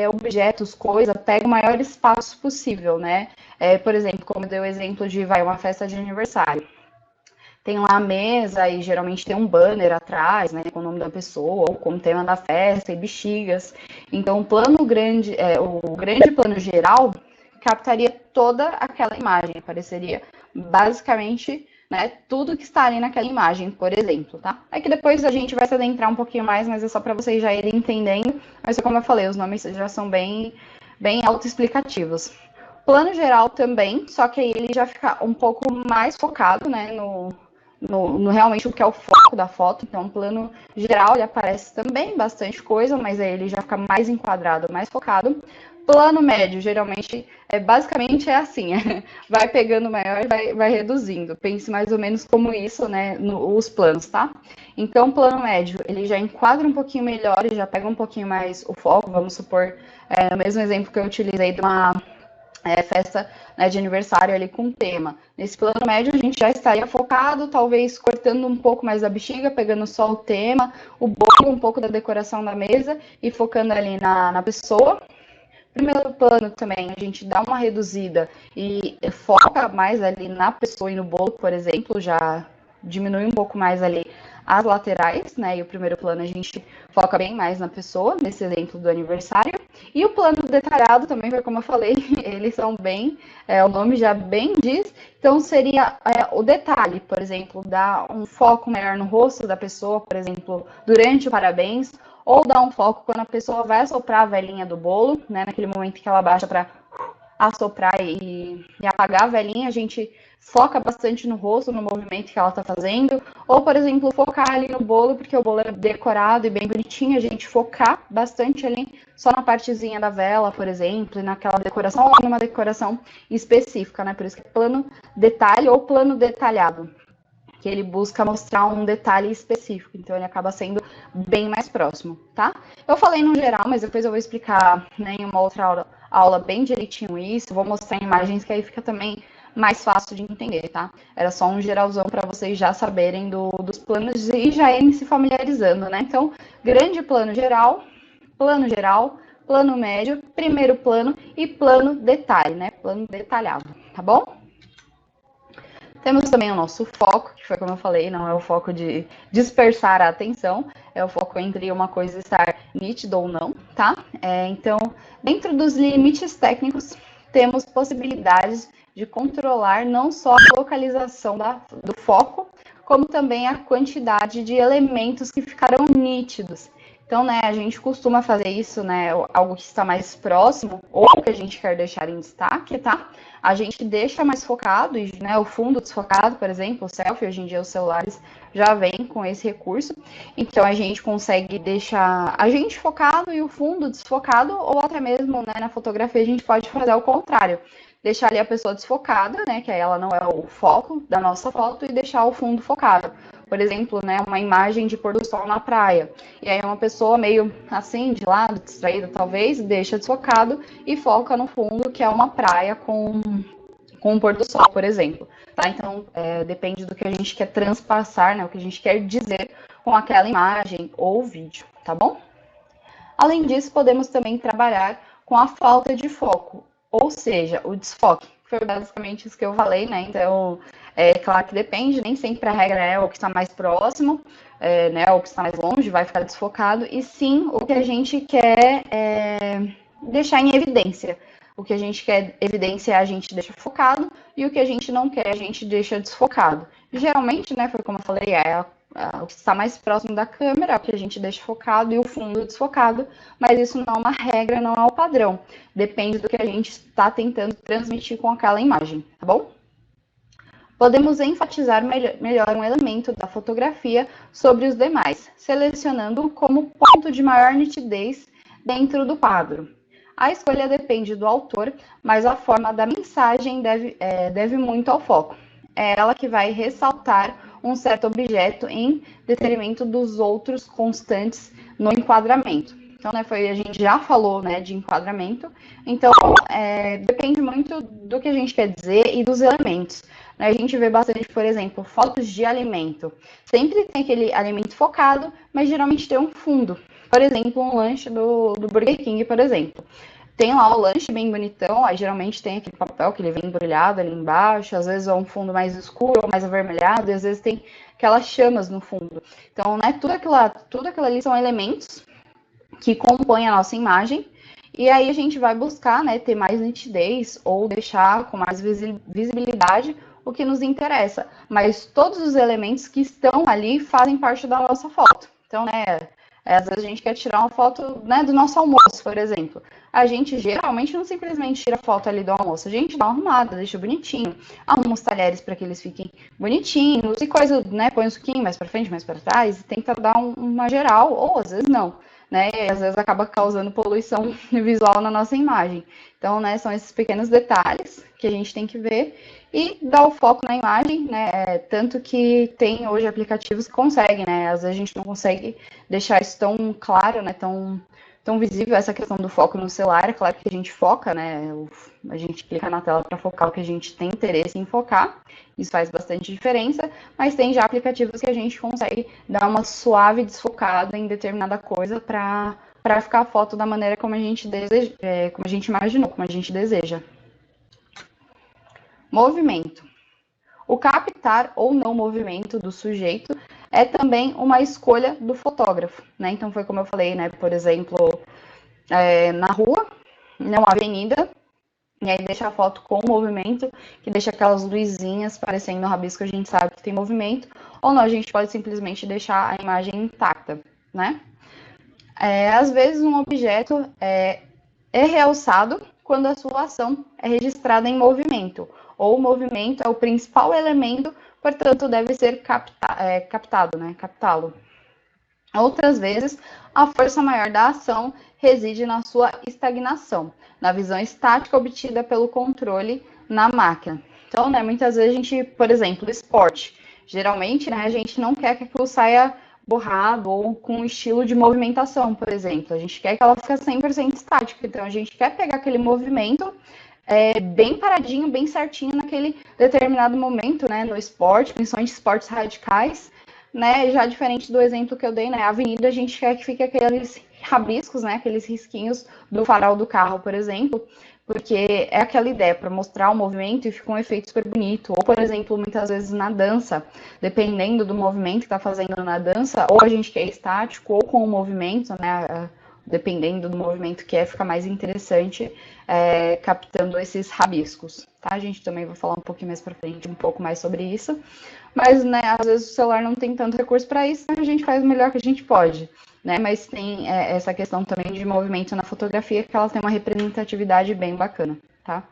objetos, coisa, pega o maior espaço possível, né? Por exemplo, como eu dei o exemplo de uma festa de aniversário. Tem lá a mesa e geralmente tem um banner atrás, né, com o nome da pessoa, ou com o tema da festa e bexigas. Então, o plano grande, o grande plano geral captaria toda aquela imagem, apareceria basicamente, né, tudo que está ali naquela imagem, por exemplo, tá? É que depois a gente vai se adentrar um pouquinho mais, mas é só para vocês já irem entendendo. Mas como eu falei, os nomes já são bem autoexplicativos. Plano geral também, só que aí ele já fica um pouco mais focado, né, no realmente o que é o foco da foto. Então, o plano geral, ele aparece também bastante coisa, mas aí ele já fica mais enquadrado, mais focado. Plano médio, geralmente, basicamente é assim, vai pegando maior e vai reduzindo. Pense mais ou menos como isso, né, os planos, tá? Então, plano médio, ele já enquadra um pouquinho melhor e já pega um pouquinho mais o foco. Vamos supor, no mesmo exemplo que eu utilizei de uma festa, né, de aniversário ali com tema. Nesse plano médio, a gente já estaria focado, talvez cortando um pouco mais da bexiga, pegando só o tema, o bolo, um pouco da decoração da mesa e focando ali na pessoa. Primeiro plano também, a gente dá uma reduzida e foca mais ali na pessoa e no bolo, por exemplo, já diminui um pouco mais ali as laterais, né? E o primeiro plano a gente foca bem mais na pessoa, nesse exemplo do aniversário. E o plano detalhado também, como eu falei, eles são bem, o nome já bem diz, então seria o detalhe, por exemplo, dar um foco maior no rosto da pessoa, por exemplo, durante o parabéns, ou dar um foco quando a pessoa vai assoprar a velhinha do bolo, né, naquele momento que ela baixa para assoprar e apagar a velinha, a gente foca bastante no rosto, no movimento que ela está fazendo. Ou, por exemplo, focar ali no bolo, porque o bolo é decorado e bem bonitinho, a gente focar bastante ali só na partezinha da vela, por exemplo, e naquela decoração, ou numa decoração específica, né? Por isso que é plano detalhe ou plano detalhado, que ele busca mostrar um detalhe específico, então ele acaba sendo bem mais próximo, tá? Eu falei no geral, mas depois eu vou explicar, né, em uma outra aula bem direitinho isso, vou mostrar imagens que aí fica também mais fácil de entender, tá? Era só um geralzão para vocês já saberem dos planos e já irem se familiarizando, né? Então, grande plano geral, plano médio, primeiro plano e plano detalhe, né? Plano detalhado, tá bom? Temos também o nosso foco, que foi como eu falei, não é o foco de dispersar a atenção, é o foco entre uma coisa estar nítida ou não, tá? Então, dentro dos limites técnicos, temos possibilidades de controlar não só a localização do foco, como também a quantidade de elementos que ficarão nítidos. Então, né, a gente costuma fazer isso, né, algo que está mais próximo, ou que a gente quer deixar em destaque, tá? A gente deixa mais focado, né, o fundo desfocado, por exemplo, o selfie, hoje em dia os celulares já vêm com esse recurso, então a gente consegue deixar a gente focado e o fundo desfocado, ou até mesmo, né, na fotografia a gente pode fazer o contrário, deixar ali a pessoa desfocada, né, que aí ela não é o foco da nossa foto, e deixar o fundo focado. Por exemplo, né, uma imagem de pôr do sol na praia. E aí uma pessoa meio assim, de lado, distraída talvez, deixa desfocado e foca no fundo, que é uma praia com um pôr do sol, por exemplo. Tá? Então, depende do que a gente quer transpassar, né, o que a gente quer dizer com aquela imagem ou vídeo, tá bom? Além disso, podemos também trabalhar com a falta de foco, ou seja, o desfoque. Foi basicamente isso que eu falei, né? Então, é claro que depende, nem sempre a regra é o que está mais próximo, né? O que está mais longe vai ficar desfocado, e sim o que a gente quer deixar em evidência. O que a gente quer evidenciar, a gente deixa focado, e o que a gente não quer, a gente deixa desfocado. Geralmente, né, foi como eu falei, o que está mais próximo da câmera, é o que a gente deixa focado e o fundo desfocado, mas isso não é uma regra, não é o padrão. Depende do que a gente está tentando transmitir com aquela imagem, tá bom? Podemos enfatizar melhor um elemento da fotografia sobre os demais, selecionando como ponto de maior nitidez dentro do quadro. A escolha depende do autor, mas a forma da mensagem deve muito ao foco. É ela que vai ressaltar um certo objeto em detrimento dos outros constantes no enquadramento. Então, né, a gente já falou, né, de enquadramento. Então, depende muito do que a gente quer dizer e dos elementos. A gente vê bastante, por exemplo, fotos de alimento. Sempre tem aquele alimento focado, mas geralmente tem um fundo. Por exemplo, um lanche do Burger King, por exemplo. Tem lá o lanche bem bonitão, aí geralmente tem aquele papel que ele vem embrulhado ali embaixo, às vezes é um fundo mais escuro ou mais avermelhado, e às vezes tem aquelas chamas no fundo. Então, né, tudo aquilo ali são elementos que compõem a nossa imagem, e aí a gente vai buscar, né, ter mais nitidez ou deixar com mais visibilidade o que nos interessa. Mas todos os elementos que estão ali fazem parte da nossa foto. Então, né, às vezes a gente quer tirar uma foto, né, do nosso almoço, por exemplo. A gente geralmente não simplesmente tira foto ali do almoço, a gente dá uma arrumada, deixa bonitinho, arruma os talheres para que eles fiquem bonitinhos e coisa, né, põe um suquinho mais para frente, mais para trás e tenta dar uma geral, ou às vezes não. Né, e às vezes acaba causando poluição visual na nossa imagem. Então, né, são esses pequenos detalhes que a gente tem que ver e dar o foco na imagem, né, tanto que tem hoje aplicativos que conseguem, né, às vezes a gente não consegue deixar isso tão claro, né, tão visível essa questão do foco no celular. É claro que a gente foca, né? A gente clica na tela para focar o que a gente tem interesse em focar. Isso faz bastante diferença, mas tem já aplicativos que a gente consegue dar uma suave desfocada em determinada coisa para ficar a foto da maneira como a gente deseja, como a gente imaginou, como a gente deseja. Movimento. O captar ou não movimento do sujeito é também uma escolha do fotógrafo, né? Então foi como eu falei, né? Por exemplo, na rua, numa avenida, e aí deixa a foto com movimento, que deixa aquelas luzinhas parecendo no rabisco, a gente sabe que tem movimento, ou não, a gente pode simplesmente deixar a imagem intacta, né? Às vezes um objeto é realçado quando a sua ação é registrada em movimento, ou o movimento é o principal elemento, portanto, deve ser captado, né? Captá-lo. Outras vezes, a força maior da ação reside na sua estagnação, na visão estática obtida pelo controle na máquina. Então, né, muitas vezes a gente, por exemplo, esporte, geralmente, né, a gente não quer que aquilo saia borrado ou com um estilo de movimentação, por exemplo. A gente quer que ela fique 100% estática. Então, a gente quer pegar aquele movimento bem paradinho, bem certinho naquele determinado momento, né, no esporte, principalmente esportes radicais, né, já diferente do exemplo que eu dei, né, a avenida, a gente quer que fique aqueles rabiscos, né, aqueles risquinhos do farol do carro, por exemplo, porque é aquela ideia para mostrar o movimento e fica um efeito super bonito. Ou, por exemplo, muitas vezes na dança, dependendo do movimento que está fazendo na dança, ou a gente quer estático ou com o movimento, né, dependendo do movimento que fica mais interessante, captando esses rabiscos, tá? A gente também vai falar um pouquinho mais para frente, um pouco mais sobre isso. Mas, né, às vezes o celular não tem tanto recurso para isso, então a gente faz o melhor que a gente pode, né? Mas tem essa questão também de movimento na fotografia, que ela tem uma representatividade bem bacana, tá?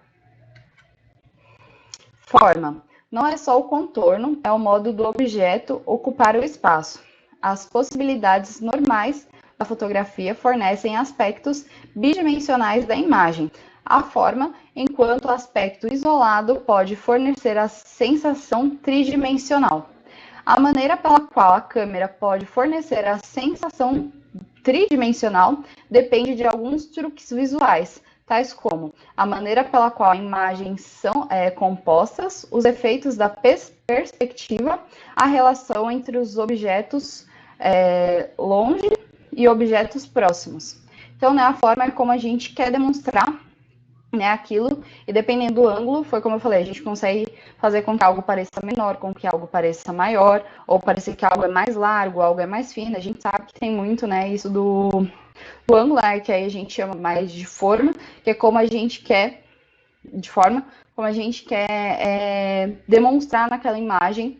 Forma. Não é só o contorno, é o modo do objeto ocupar o espaço. As possibilidades normais da fotografia fornecem aspectos bidimensionais da imagem. A forma, enquanto aspecto isolado, pode fornecer a sensação tridimensional. A maneira pela qual a câmera pode fornecer a sensação tridimensional depende de alguns truques visuais, tais como a maneira pela qual imagens são compostas, os efeitos da perspectiva, a relação entre os objetos longe e objetos próximos. Então, né, a forma é como a gente quer demonstrar, né, aquilo, e dependendo do ângulo, foi como eu falei, a gente consegue fazer com que algo pareça menor, com que algo pareça maior, ou parecer que algo é mais largo, algo é mais fino. A gente sabe que tem muito, né, isso do angular, que aí a gente chama mais de forma, que é como a gente quer, de forma, como a gente quer demonstrar naquela imagem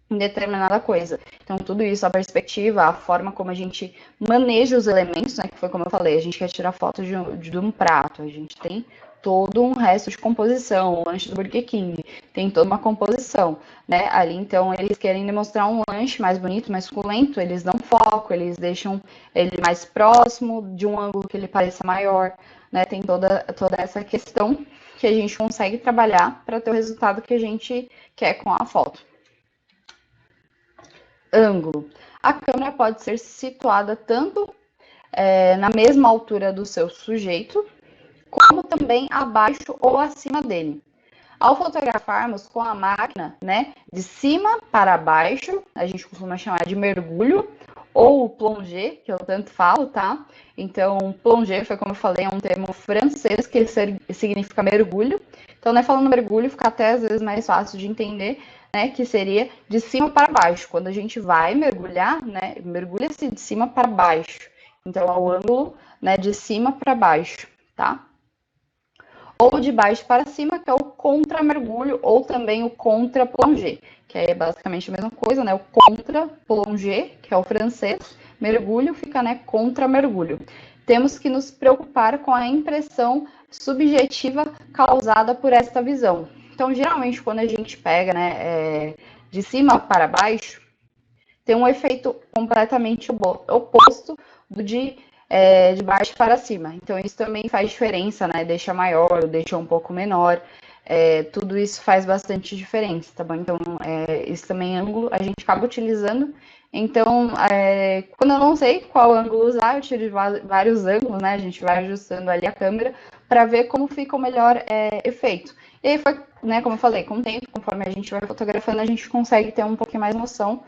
em determinada coisa. Então, tudo isso, a perspectiva, a forma como a gente maneja os elementos, né, que foi como eu falei, a gente quer tirar foto de um prato, a gente tem todo um resto de composição, o lanche do Burger King, tem toda uma composição, né, ali, então, eles querem demonstrar um lanche mais bonito, mais suculento, eles dão foco, eles deixam ele mais próximo, de um ângulo que ele pareça maior, né, tem toda essa questão que a gente consegue trabalhar para ter o resultado que a gente quer com a foto. Ângulo. A câmera pode ser situada tanto na mesma altura do seu sujeito, como também abaixo ou acima dele. Ao fotografarmos com a máquina, né, de cima para baixo, a gente costuma chamar de mergulho, ou plongée, que eu tanto falo, tá? Então, plongée, foi como eu falei, é um termo francês que significa mergulho. Então, né, falando mergulho, fica até às vezes mais fácil de entender, né, que seria de cima para baixo. Quando a gente vai mergulhar, né, mergulha-se de cima para baixo. Então, é o ângulo, né, de cima para baixo, tá? Ou de baixo para cima, que é o contra-mergulho, ou também o contra-plongée, que é basicamente a mesma coisa, né? O contra-plongée, que é o francês, mergulho fica, né, contra-mergulho. Temos que nos preocupar com a impressão subjetiva causada por esta visão. Então, geralmente, quando a gente pega, né, de cima para baixo, tem um efeito completamente oposto do de baixo para cima. Então, isso também faz diferença, né? Deixa maior ou deixa um pouco menor. Tudo isso faz bastante diferença, tá bom? Então, isso também é ângulo, a gente acaba utilizando. Então, quando eu não sei qual ângulo usar, eu tiro vários ângulos, né? A gente vai ajustando ali a câmera para ver como fica o melhor efeito. E aí foi, né, como eu falei, com o tempo, conforme a gente vai fotografando, a gente consegue ter um pouquinho mais noção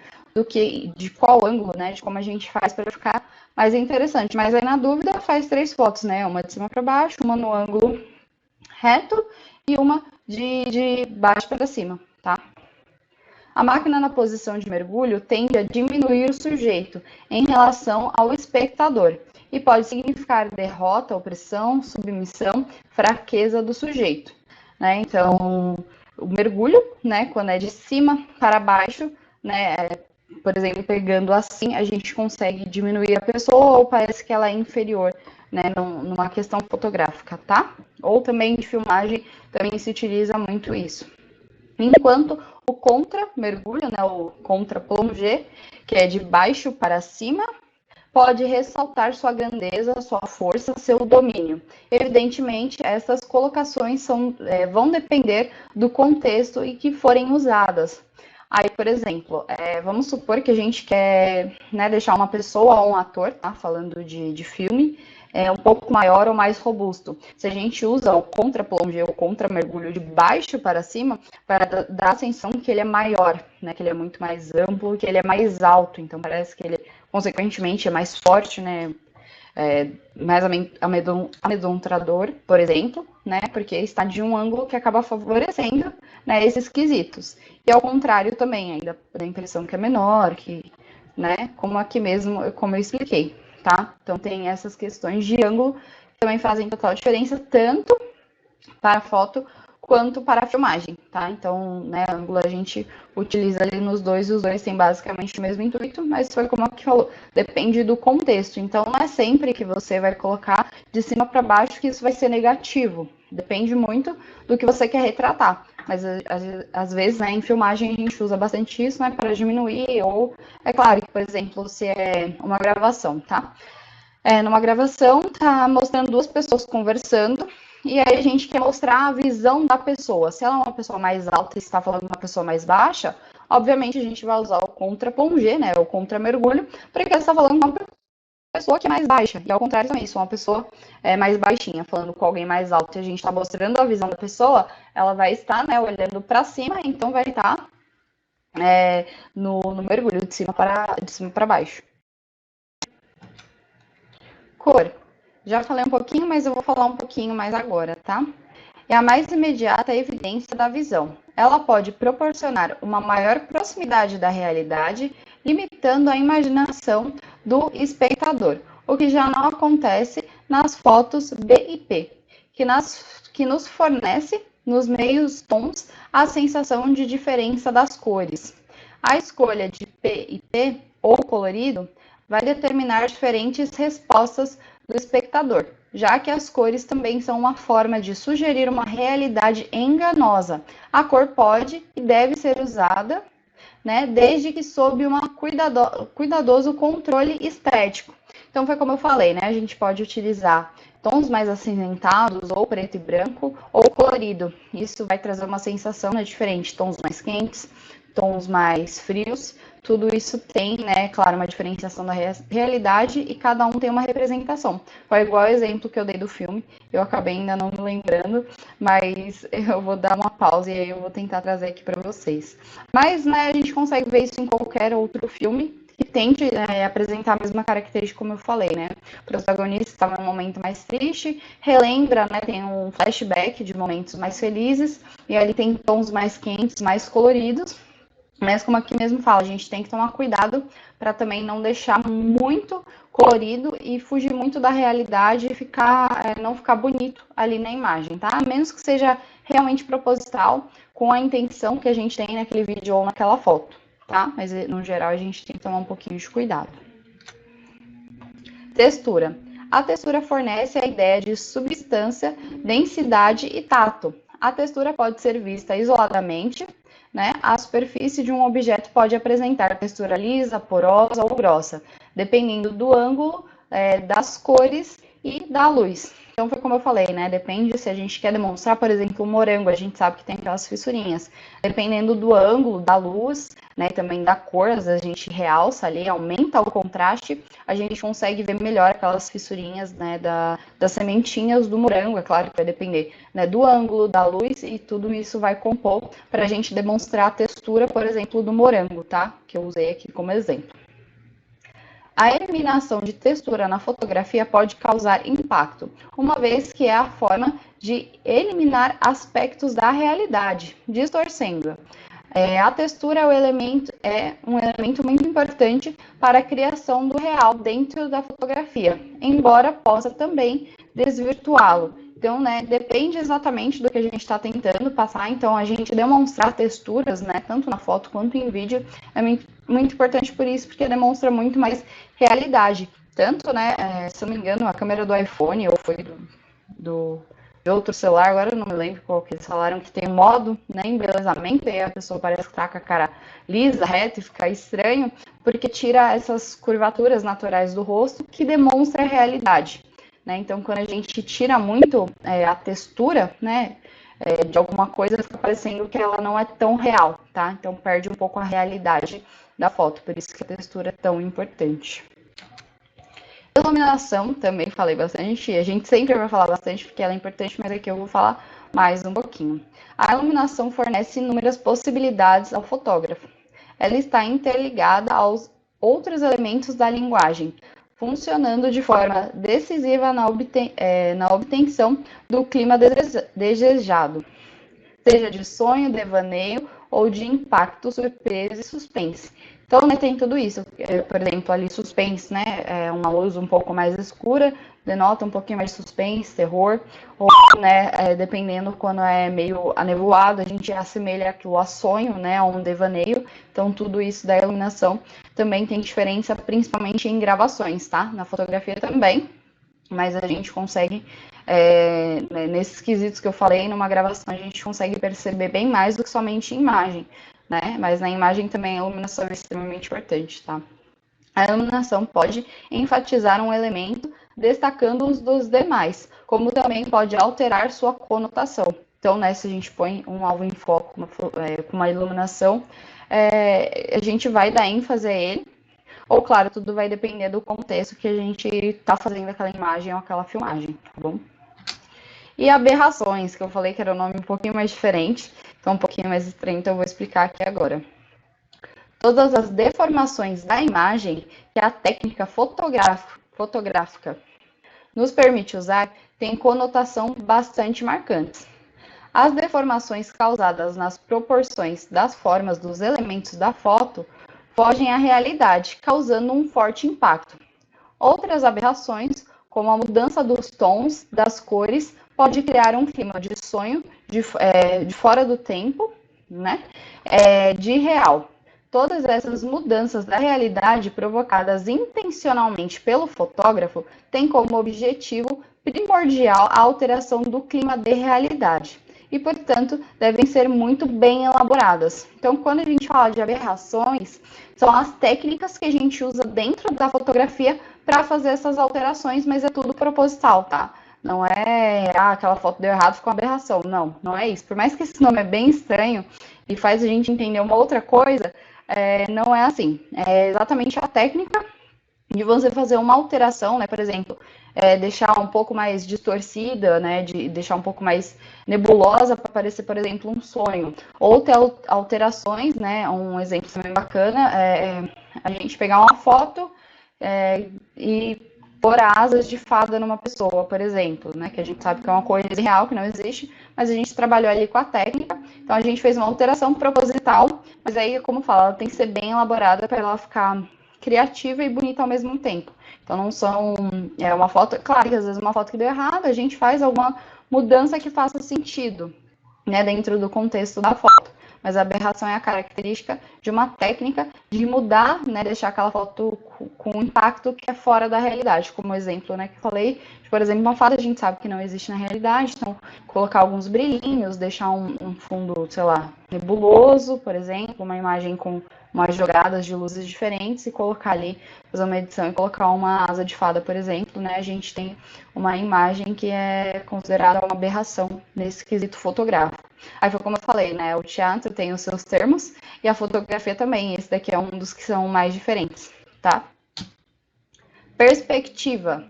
de qual ângulo, né, de como a gente faz para ficar mais interessante. Mas aí, na dúvida, faz 3 fotos, né, uma de cima para baixo, uma no ângulo reto e uma de baixo para cima, tá? A máquina na posição de mergulho tende a diminuir o sujeito em relação ao espectador e pode significar derrota, opressão, submissão, fraqueza do sujeito, né? Então, o mergulho, né, quando é de cima para baixo, né, por exemplo, pegando assim, a gente consegue diminuir a pessoa ou parece que ela é inferior, né, numa questão fotográfica, tá? Ou também de filmagem, também se utiliza muito isso. Enquanto o contra-mergulho, né, o contra-plongée, que é de baixo para cima, pode ressaltar sua grandeza, sua força, seu domínio. Evidentemente, essas colocações vão depender do contexto em que forem usadas. Aí, por exemplo, vamos supor que a gente quer, né, deixar uma pessoa ou um ator, tá, falando de filme, um pouco maior ou mais robusto. Se a gente usa o contra-plongée ou contra-mergulho de baixo para cima, para dar a sensação que ele é maior, né, que ele é muito mais amplo, que ele é mais alto, então parece que ele, consequentemente, é mais forte, né, mais amedrontador, por exemplo, né, porque está de um ângulo que acaba favorecendo, né, esses quesitos. E ao contrário também, ainda dá a impressão que é menor, que, né, como aqui mesmo, como eu expliquei, tá? Então tem essas questões de ângulo que também fazem total diferença, tanto para a foto quanto para a filmagem, tá? Então, né, ângulo a gente utiliza ali nos dois, os dois têm basicamente o mesmo intuito, mas foi como a que falou, depende do contexto. Então, não é sempre que você vai colocar de cima para baixo que isso vai ser negativo. Depende muito do que você quer retratar. Mas, às vezes, né, em filmagem a gente usa bastante isso, né, para diminuir, ou, é claro que, por exemplo, se é uma gravação, tá? Numa gravação, tá mostrando duas pessoas conversando, e aí a gente quer mostrar a visão da pessoa. Se ela é uma pessoa mais alta e está falando com uma pessoa mais baixa, obviamente a gente vai usar o contra-plongée, né, o contra-mergulho, porque ela está falando com uma pessoa que é mais baixa. E ao contrário também, se uma pessoa mais baixinha falando com alguém mais alto e a gente está mostrando a visão da pessoa, ela vai estar, né, olhando para cima, então vai estar no mergulho de cima para baixo. Cor. Já falei um pouquinho, mas eu vou falar um pouquinho mais agora, tá? É a mais imediata evidência da visão. Ela pode proporcionar uma maior proximidade da realidade, limitando a imaginação do espectador, o que já não acontece nas fotos BIP, que nos fornece, nos meios tons, a sensação de diferença das cores. A escolha de P e P, ou colorido, vai determinar diferentes respostas do espectador, já que as cores também são uma forma de sugerir uma realidade enganosa. A cor pode e deve ser usada, né, desde que sob um cuidadoso controle estético. Então, foi como eu falei, né, a gente pode utilizar tons mais acinzentados, ou preto e branco, ou colorido. Isso vai trazer uma sensação, né, diferente, tons mais quentes, tons mais frios, tudo isso tem, né, claro, uma diferenciação da realidade e cada um tem uma representação. Foi igual o exemplo que eu dei do filme, eu acabei ainda não me lembrando, mas eu vou dar uma pausa e aí eu vou tentar trazer aqui para vocês. Mas, né, a gente consegue ver isso em qualquer outro filme que tente apresentar a mesma característica, como eu falei, né? O protagonista estava num momento mais triste, relembra, né? Tem um flashback de momentos mais felizes, e aí ele tem tons mais quentes, mais coloridos. Mas como aqui mesmo fala, a gente tem que tomar cuidado para também não deixar muito colorido e fugir muito da realidade e não ficar bonito ali na imagem, tá? A menos que seja realmente proposital, com a intenção que a gente tem naquele vídeo ou naquela foto, tá? Mas no geral a gente tem que tomar um pouquinho de cuidado. Textura. A textura fornece a ideia de substância, densidade e tato. A textura pode ser vista isoladamente, né? A superfície de um objeto pode apresentar textura lisa, porosa ou grossa, dependendo do ângulo, das cores e da luz. Então, foi como eu falei, né? Depende se a gente quer demonstrar, por exemplo, o morango, a gente sabe que tem aquelas fissurinhas. Dependendo do ângulo, da luz, né? Também da cor, às vezes a gente realça ali, aumenta o contraste, a gente consegue ver melhor aquelas fissurinhas, né? Das sementinhas do morango, é claro que vai depender, né? Do ângulo, da luz e tudo isso vai compor para a gente demonstrar a textura, por exemplo, do morango, tá? Que eu usei aqui como exemplo. A eliminação de textura na fotografia pode causar impacto, uma vez que é a forma de eliminar aspectos da realidade, distorcendo. A textura é um elemento muito importante para a criação do real dentro da fotografia, embora possa também desvirtuá-lo. Então, né, depende exatamente do que a gente está tentando passar. Então, a gente demonstrar texturas, né, tanto na foto quanto em vídeo, é muito importante por isso, porque demonstra muito mais realidade. tanto, né, se eu não me engano, a câmera do iPhone ou foi de outro celular, agora eu não me lembro qual que eles falaram, que tem um modo, né, embelezamento, e aí a pessoa parece que tá com a cara lisa, reta e fica estranho, porque tira essas curvaturas naturais do rosto que demonstra a realidade, né? Então, quando a gente tira muito a textura, né, de alguma coisa, fica parecendo que ela não é tão real, tá? Então, perde um pouco a realidade da foto, por isso que a textura é tão importante. Iluminação, também falei bastante, a gente sempre vai falar bastante porque ela é importante, mas aqui eu vou falar mais um pouquinho. A iluminação fornece inúmeras possibilidades ao fotógrafo. Ela está interligada aos outros elementos da linguagem, funcionando de forma decisiva na obtenção do clima desejado, seja de sonho, devaneio ou de impacto, surpresa e suspense. Então, né, tem tudo isso. Por exemplo, ali suspense, né, uma luz um pouco mais escura, denota um pouquinho mais de suspense, terror, ou, né, dependendo quando é meio anevoado, a gente assemelha aquilo a sonho, né, a um devaneio. Então, tudo isso da iluminação também tem diferença, principalmente em gravações, tá? Na fotografia também, mas a gente consegue, nesses quesitos que eu falei, numa gravação a gente consegue perceber bem mais do que somente imagem, né? Mas na imagem também a iluminação é extremamente importante, tá? A iluminação pode enfatizar um elemento, destacando-os dos demais, como também pode alterar sua conotação. Então, né, se a gente põe um alvo em foco com uma iluminação, a gente vai dar ênfase a ele, ou, claro, tudo vai depender do contexto que a gente está fazendo aquela imagem ou aquela filmagem, tá bom? E aberrações, que eu falei que era um nome um pouquinho mais diferente, então um pouquinho mais estranho, então eu vou explicar aqui agora. Todas as deformações da imagem que a técnica fotográfica nos permite usar têm conotação bastante marcantes. As deformações causadas nas proporções das formas dos elementos da foto fogem à realidade, causando um forte impacto. Outras aberrações, como a mudança dos tons, das cores, pode criar um clima de sonho, de fora do tempo, né? De real. Todas essas mudanças da realidade provocadas intencionalmente pelo fotógrafo têm como objetivo primordial a alteração do clima de realidade e, portanto, devem ser muito bem elaboradas. Então, quando a gente fala de aberrações, são as técnicas que a gente usa dentro da fotografia para fazer essas alterações, mas é tudo proposital, tá? Não é, aquela foto deu errado, ficou uma aberração. Não, não é isso. Por mais que esse nome é bem estranho e faz a gente entender uma outra coisa, não é assim. É exatamente a técnica de você fazer uma alteração, né? Por exemplo, deixar um pouco mais distorcida, né? De deixar um pouco mais nebulosa para parecer, por exemplo, um sonho. Ou ter alterações, né? Um exemplo também bacana a gente pegar uma foto e pôr asas de fada numa pessoa, por exemplo, né? Que a gente sabe que é uma coisa real, que não existe, mas a gente trabalhou ali com a técnica, então a gente fez uma alteração proposital, mas aí, como fala, ela tem que ser bem elaborada para ela ficar criativa e bonita ao mesmo tempo. Então não são uma foto, claro que às vezes uma foto que deu errado, a gente faz alguma mudança que faça sentido, né, dentro do contexto da foto. Mas a aberração é a característica de uma técnica de mudar, né, deixar aquela foto com um impacto que é fora da realidade, como exemplo, né, que eu falei, por exemplo, uma fada a gente sabe que não existe na realidade, então colocar alguns brilhinhos, deixar um fundo, sei lá, nebuloso, por exemplo, uma imagem com umas jogadas de luzes diferentes e colocar ali, fazer uma edição e colocar uma asa de fada, por exemplo, né, a gente tem uma imagem que é considerada uma aberração nesse quesito fotográfico. Aí foi como eu falei, né, o teatro tem os seus termos e a fotografia também, esse daqui é um dos que são mais diferentes, tá? Perspectiva.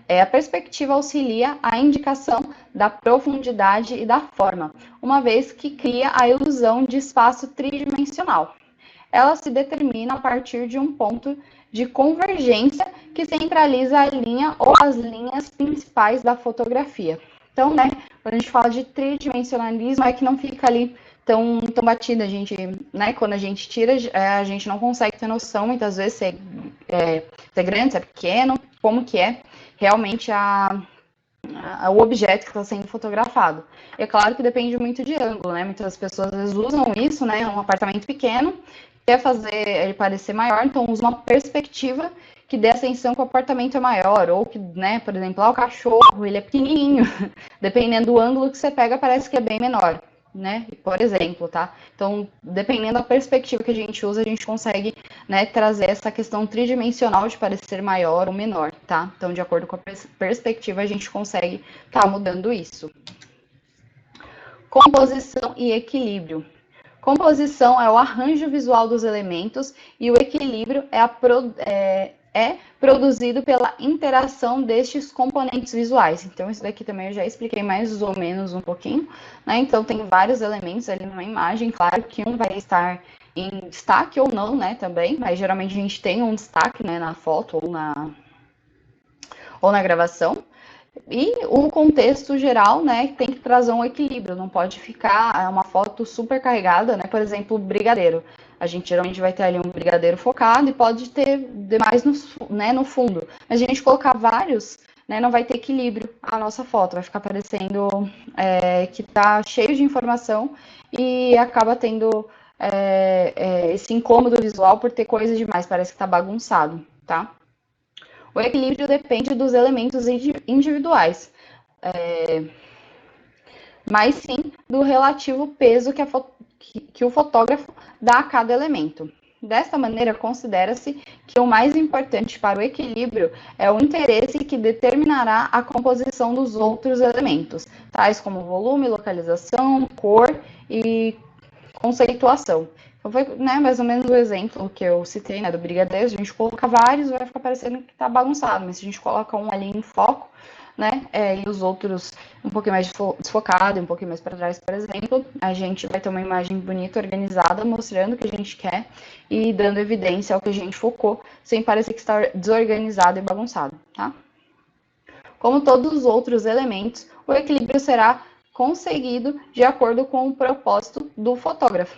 A perspectiva auxilia a indicação da profundidade e da forma, uma vez que cria a ilusão de espaço tridimensional. Ela se determina a partir de um ponto de convergência que centraliza a linha ou as linhas principais da fotografia. Então, né, quando a gente fala de tridimensionalismo, é que não fica ali tão batida. A gente, né, quando a gente tira, a gente não consegue ter noção, muitas vezes, se é grande, se é pequeno, como que é realmente o objeto que está sendo fotografado. É claro que depende muito de ângulo, né? Muitas pessoas às vezes usam isso, né? Um apartamento pequeno, quer fazer ele parecer maior, então usa uma perspectiva que dê atenção que o apartamento é maior, ou que, né, por exemplo, o cachorro, ele é pequenininho, dependendo do ângulo que você pega, parece que é bem menor, né, por exemplo, tá? Então, dependendo da perspectiva que a gente usa, a gente consegue, né, trazer essa questão tridimensional de parecer maior ou menor, tá? Então, de acordo com a perspectiva, a gente consegue tá mudando isso. Composição e equilíbrio. Composição é o arranjo visual dos elementos e o equilíbrio é produzido pela interação destes componentes visuais. Então, isso daqui também eu já expliquei mais ou menos um pouquinho, né? Então, tem vários elementos ali numa imagem, claro que um vai estar em destaque ou não, né, também, mas geralmente a gente tem um destaque, né, na foto ou na gravação. E o contexto geral, né, tem que trazer um equilíbrio, não pode ficar uma foto super carregada, né, por exemplo, brigadeiro. A gente geralmente vai ter ali um brigadeiro focado e pode ter demais no fundo. Mas a gente colocar vários, né, não vai ter equilíbrio a nossa foto, vai ficar parecendo que tá cheio de informação e acaba tendo esse incômodo visual por ter coisa demais, parece que tá bagunçado, tá? O equilíbrio depende dos elementos individuais, mas sim do relativo peso que o fotógrafo dá a cada elemento. Desta maneira, considera-se que o mais importante para o equilíbrio é o interesse que determinará a composição dos outros elementos, tais como volume, localização, cor e conceituação. Então, foi, né, mais ou menos o exemplo que eu citei, né, do brigadeiro. Se a gente colocar vários, vai ficar parecendo que tá bagunçado, mas se a gente coloca um ali em foco, né, e os outros um pouquinho mais desfocado, um pouquinho mais para trás, por exemplo, a gente vai ter uma imagem bonita, organizada, mostrando o que a gente quer e dando evidência ao que a gente focou, sem parecer que está desorganizado e bagunçado, tá? Como todos os outros elementos, o equilíbrio será conseguido de acordo com o propósito do fotógrafo,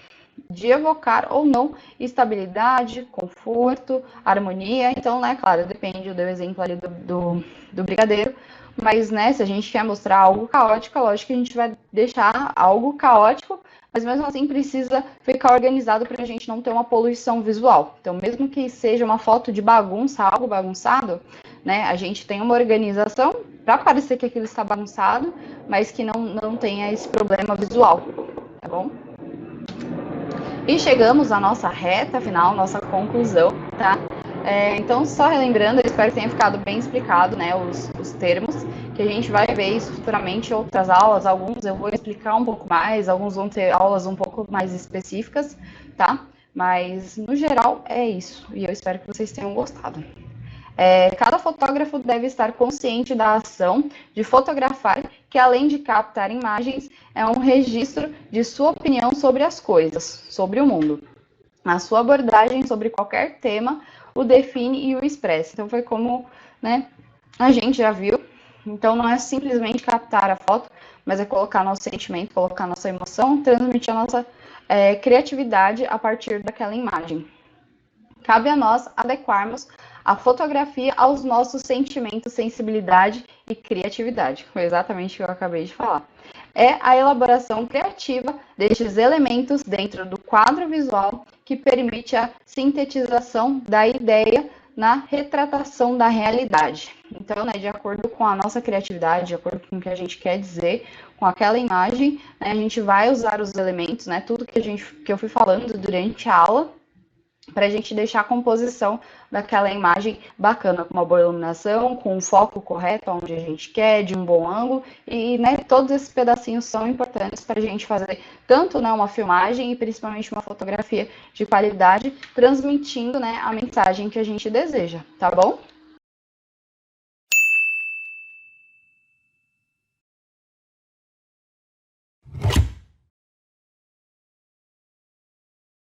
de evocar ou não estabilidade, conforto, harmonia. Então, né, claro, depende do exemplo ali do brigadeiro, mas, né, se a gente quer mostrar algo caótico, é lógico que a gente vai deixar algo caótico, mas mesmo assim precisa ficar organizado para a gente não ter uma poluição visual. Então, mesmo que seja uma foto de bagunça, algo bagunçado, né, a gente tem uma organização para parecer que aquilo está bagunçado, mas que não tenha esse problema visual, tá bom? E chegamos à nossa reta final, nossa conclusão, tá? Então, só relembrando, eu espero que tenha ficado bem explicado, né, os termos, que a gente vai ver isso futuramente em outras aulas. Alguns eu vou explicar um pouco mais, alguns vão ter aulas um pouco mais específicas, tá? Mas, no geral, é isso. E eu espero que vocês tenham gostado. Cada fotógrafo deve estar consciente da ação de fotografar, que além de captar imagens, é um registro de sua opinião sobre as coisas, sobre o mundo. A sua abordagem sobre qualquer tema o define e o expressa. Então, foi como, né, a gente já viu. Então, não é simplesmente captar a foto, mas é colocar nosso sentimento, colocar nossa emoção, transmitir a nossa criatividade a partir daquela imagem. Cabe a nós adequarmos a fotografia aos nossos sentimentos, sensibilidade e criatividade. Foi exatamente o que eu acabei de falar. É a elaboração criativa destes elementos dentro do quadro visual que permite a sintetização da ideia na retratação da realidade. Então, né, de acordo com a nossa criatividade, de acordo com o que a gente quer dizer com aquela imagem, né, a gente vai usar os elementos, né, tudo que eu fui falando durante a aula, para a gente deixar a composição daquela imagem bacana, com uma boa iluminação, com o foco correto onde a gente quer, de um bom ângulo, e, né, todos esses pedacinhos são importantes para a gente fazer tanto, né, uma filmagem e principalmente uma fotografia de qualidade, transmitindo, né, a mensagem que a gente deseja, tá bom?